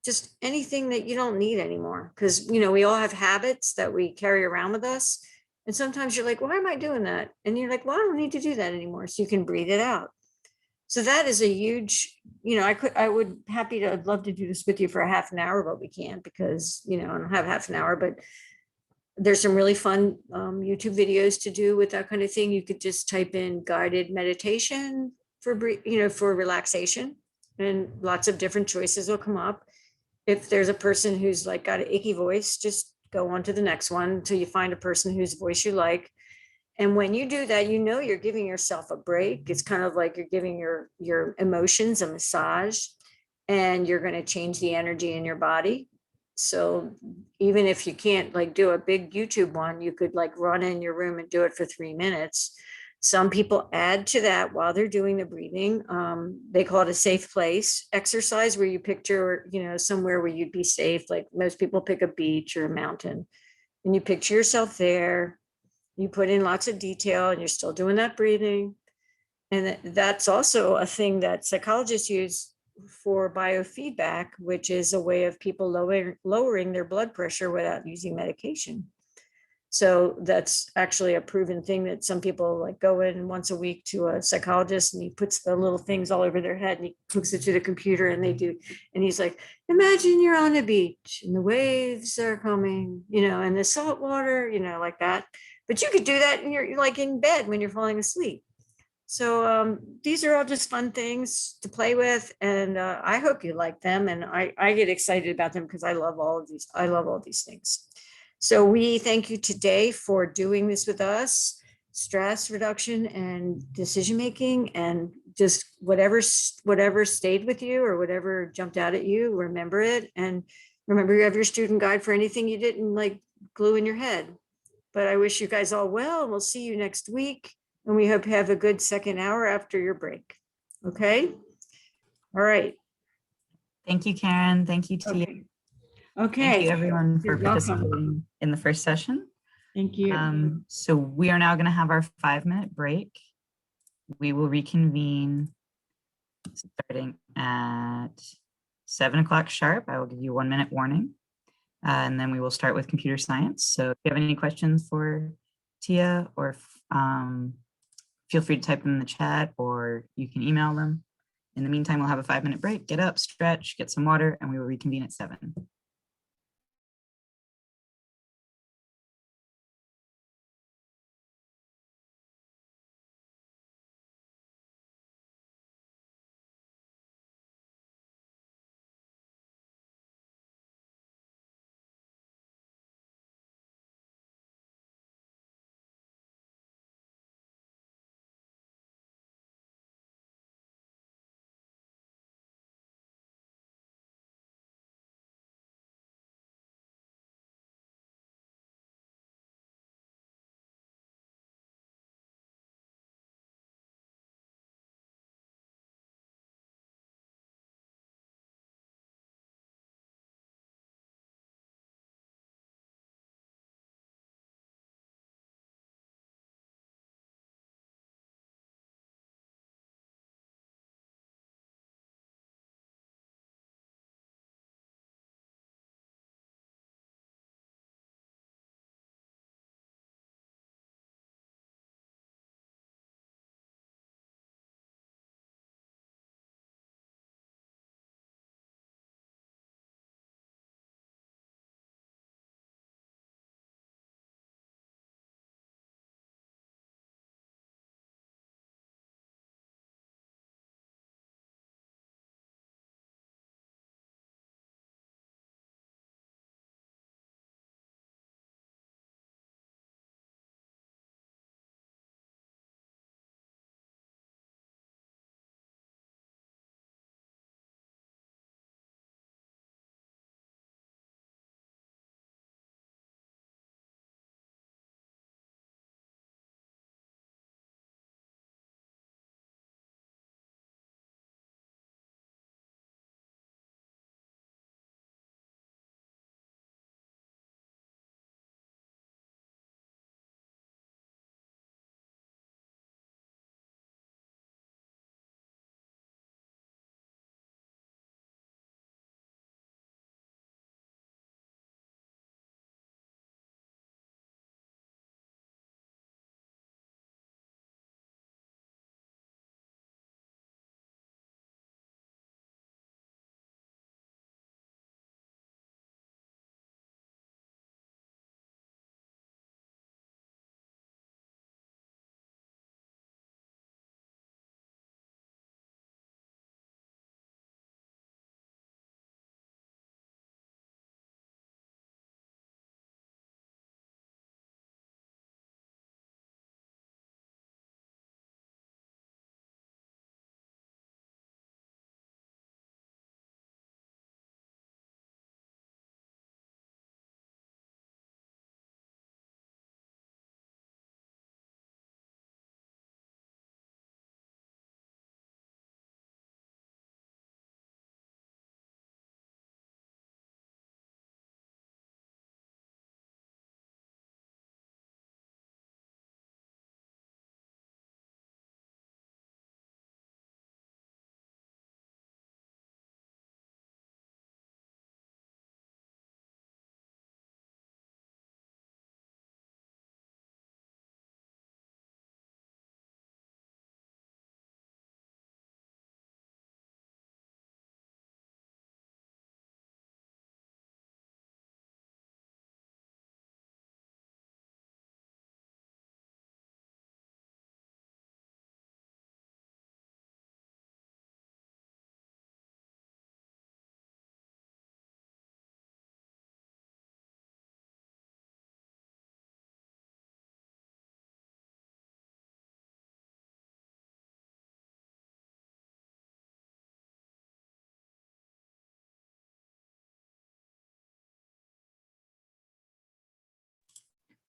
Speaker 3: just anything that you don't need anymore, because we all have habits that we carry around with us, and sometimes you're like, why am I doing that? And you're like, well, I don't need to do that anymore. So you can breathe it out. So that is a huge, I'd love to do this with you for a half an hour, but we can't, because I don't have half an hour. But there's some really fun YouTube videos to do with that kind of thing. You could just type in guided meditation for relaxation, and lots of different choices will come up. If there's a person who's like got an icky voice, just go on to the next one until you find a person whose voice you like. And when you do that, you're giving yourself a break. It's kind of like you're giving your emotions a massage, and you're going to change the energy in your body. So even if you can't like do a big YouTube one, you could like run in your room and do it for 3 minutes. Some people add to that while they're doing the breathing. They call it a safe place exercise, where you picture, somewhere where you'd be safe. Like most people pick a beach or a mountain, and you picture yourself there. You put in lots of detail, and you're still doing that breathing. And that's also a thing that psychologists use for biofeedback, which is a way of people lowering their blood pressure without using medication. So that's actually a proven thing, that some people like go in once a week to a psychologist, and he puts the little things all over their head, and he hooks it to the computer, and and he's like, imagine you're on a beach and the waves are coming, and the salt water, like that. But you could do that, and you're like in bed when you're falling asleep. So these are all just fun things to play with, and I hope you like them. And I get excited about them because I love all of these. I love all these things. So we thank you today for doing this with us. Stress reduction and decision making, and just whatever stayed with you or whatever jumped out at you, remember it. And remember, you have your student guide for anything you didn't like glue in your head. But I wish you guys all well, and we'll see you next week. And we hope you have a good second hour after your break. Okay. All right.
Speaker 1: Thank you, Karen. Thank you, Tia.
Speaker 3: Okay.
Speaker 1: Thank you, everyone, for
Speaker 3: You're welcome.
Speaker 1: participating in the first session.
Speaker 3: Thank you.
Speaker 1: So we are now going to have our 5-minute break. We will reconvene starting at 7 o'clock sharp. I will give you a 1-minute warning, and then we will start with computer science. So if you have any questions for Tia, or feel free to type them in the chat, or you can email them. In the meantime, we'll have a 5-minute break. Get up, stretch, get some water, and we will reconvene at 7.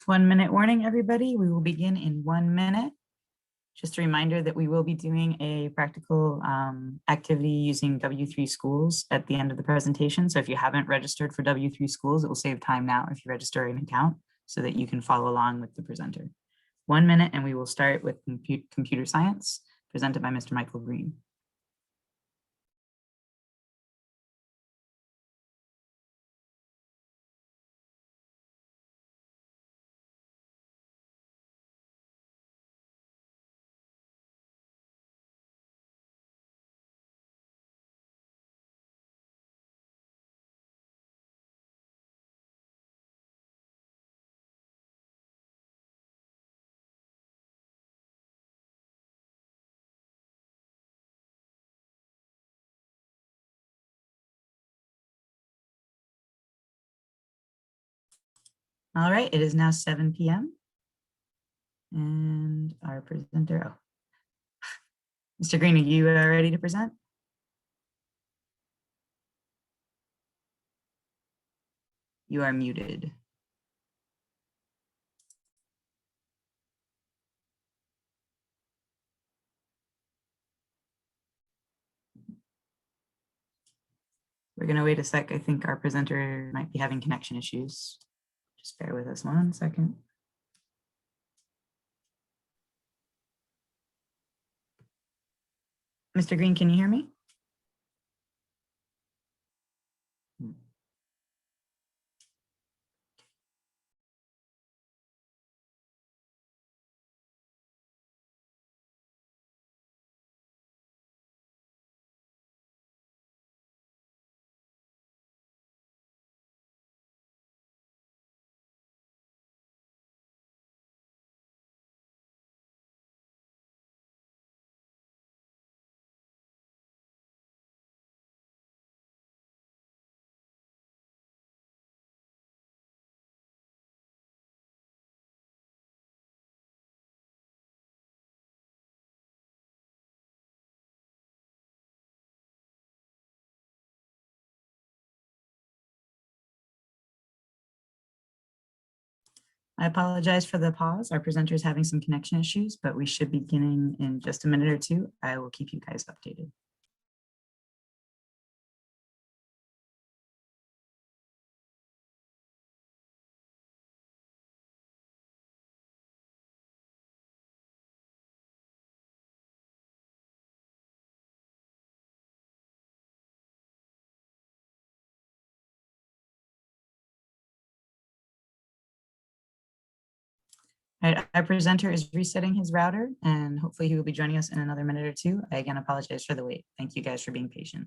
Speaker 1: 1 minute warning, everybody. We will begin in 1 minute. Just a reminder that we will be doing a practical activity using W3 schools at the end of the presentation. So if you haven't registered for W3 schools, it will save time now if you register an account so that you can follow along with the presenter. 1 minute, and we will start with computer science presented by Mr. Michael Green. All right, it is now 7 p.m. And our presenter, Mr. Green, are you ready to present? You are muted. We're gonna wait a sec. I think our presenter might be having connection issues. Just bear with us 1 second. Mr. Green, can you hear me? I apologize for the pause. Our presenter is having some connection issues, but we should be beginning in just a minute or two. I will keep you guys updated. All right, our presenter is resetting his router, and hopefully he will be joining us in another minute or two. I again apologize for the wait. Thank you guys for being patient.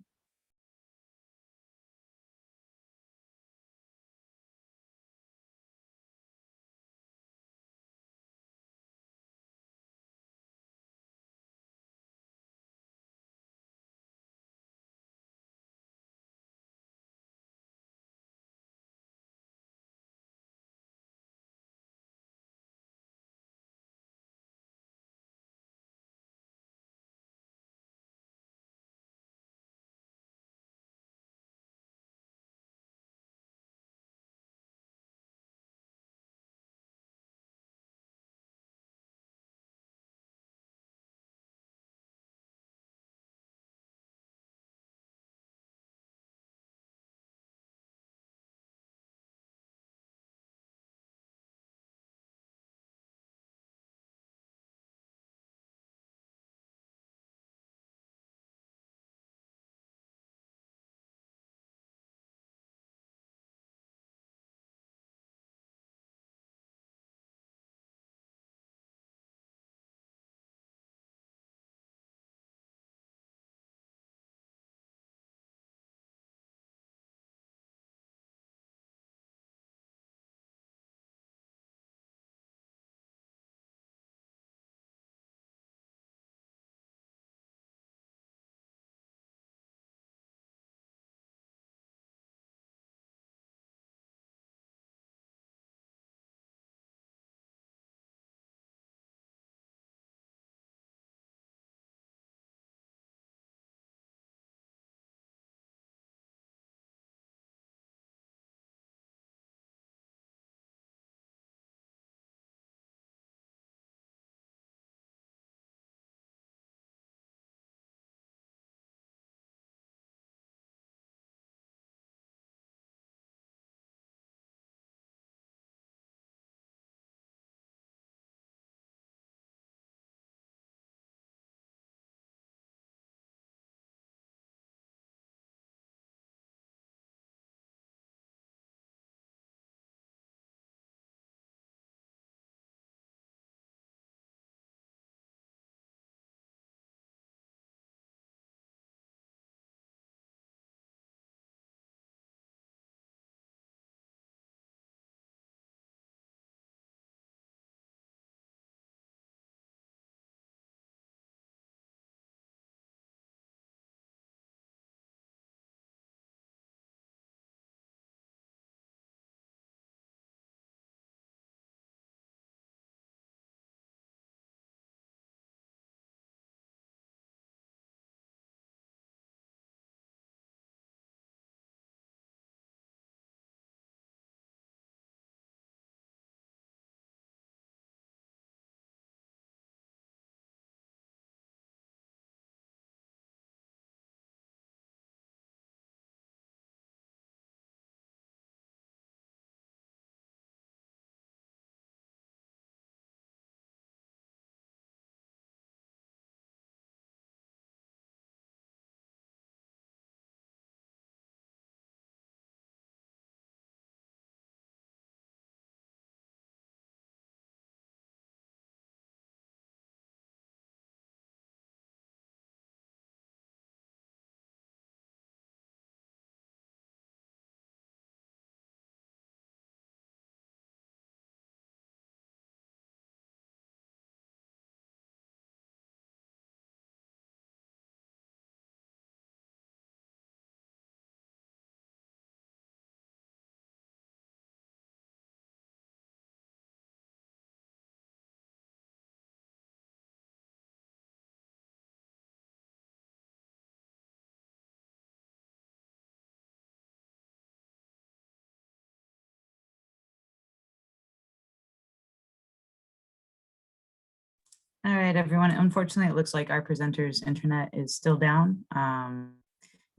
Speaker 1: All right, everyone. Unfortunately, it looks like our presenter's internet is still down.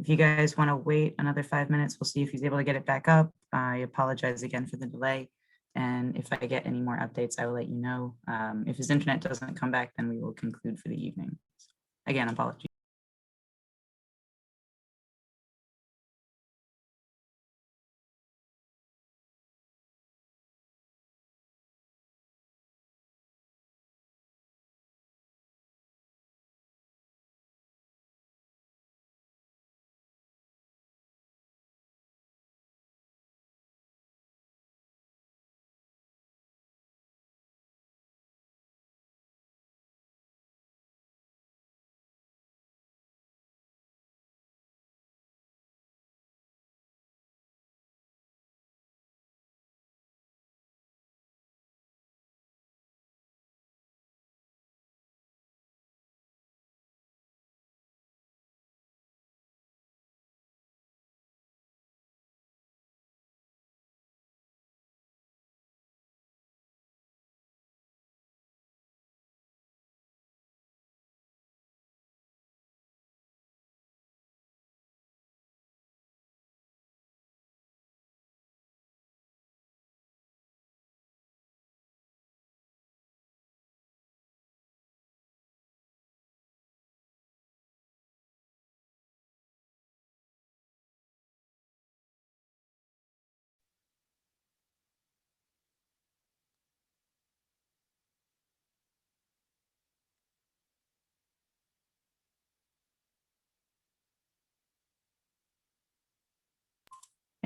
Speaker 1: If you guys want to wait another 5 minutes, we'll see if he's able to get it back up. I apologize again for the delay. And if I get any more updates, I will let you know. If his internet doesn't come back, then we will conclude for the evening. Again, apologies.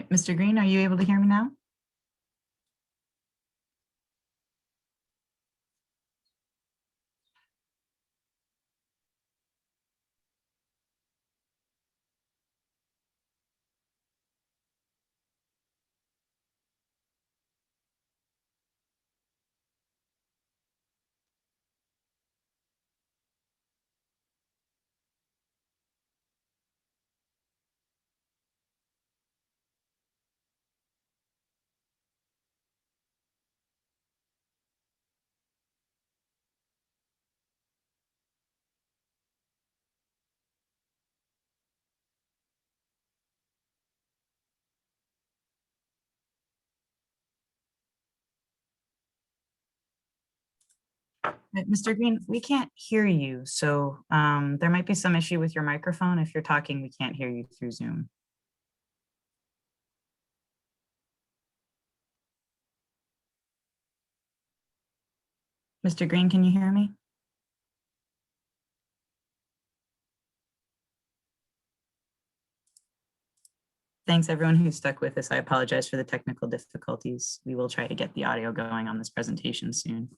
Speaker 1: Mr. Green, are you able to hear me now? Mr. Green, we can't hear you. So there might be some issue with your microphone. If you're talking, we can't hear you through Zoom. Mr. Green, can you hear me? Thanks everyone who stuck with us. I apologize for the technical difficulties. We will try to get the audio going on this presentation soon.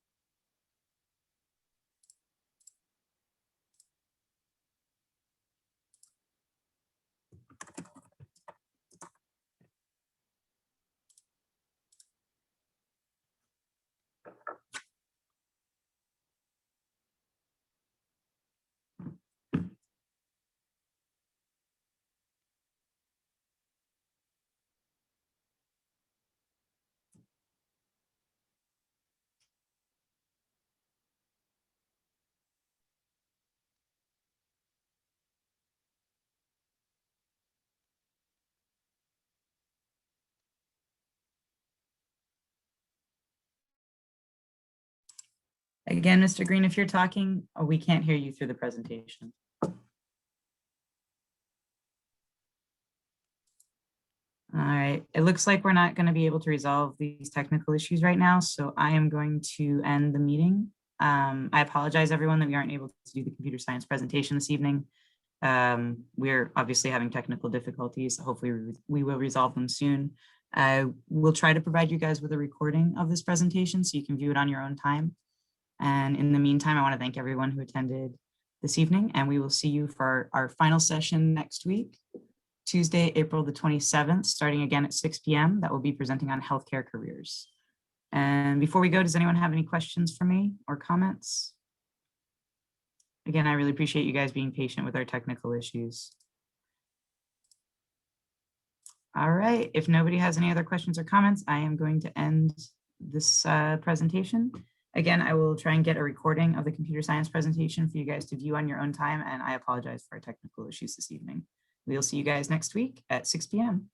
Speaker 1: Again, Mr. Green, if you're talking, we can't hear you through the presentation. All right, it looks like we're not going to be able to resolve these technical issues right now, so I am going to end the meeting. I apologize, everyone, that we aren't able to do the computer science presentation this evening. We're obviously having technical difficulties. Hopefully we will resolve them soon. We'll try to provide you guys with a recording of this presentation so you can view it on your own time. And in the meantime, I want to thank everyone who attended this evening, and we will see you for our final session next week, Tuesday, April the 27th, starting again at 6 p.m. That will be presenting on healthcare careers. And before we go, does anyone have any questions for me or comments? Again, I really appreciate you guys being patient with our technical issues. All right, if nobody has any other questions or comments, I am going to end this presentation. Again, I will try and get a recording of the computer science presentation for you guys to view on your own time, and I apologize for our technical issues this evening. We'll see you guys next week at 6 p.m.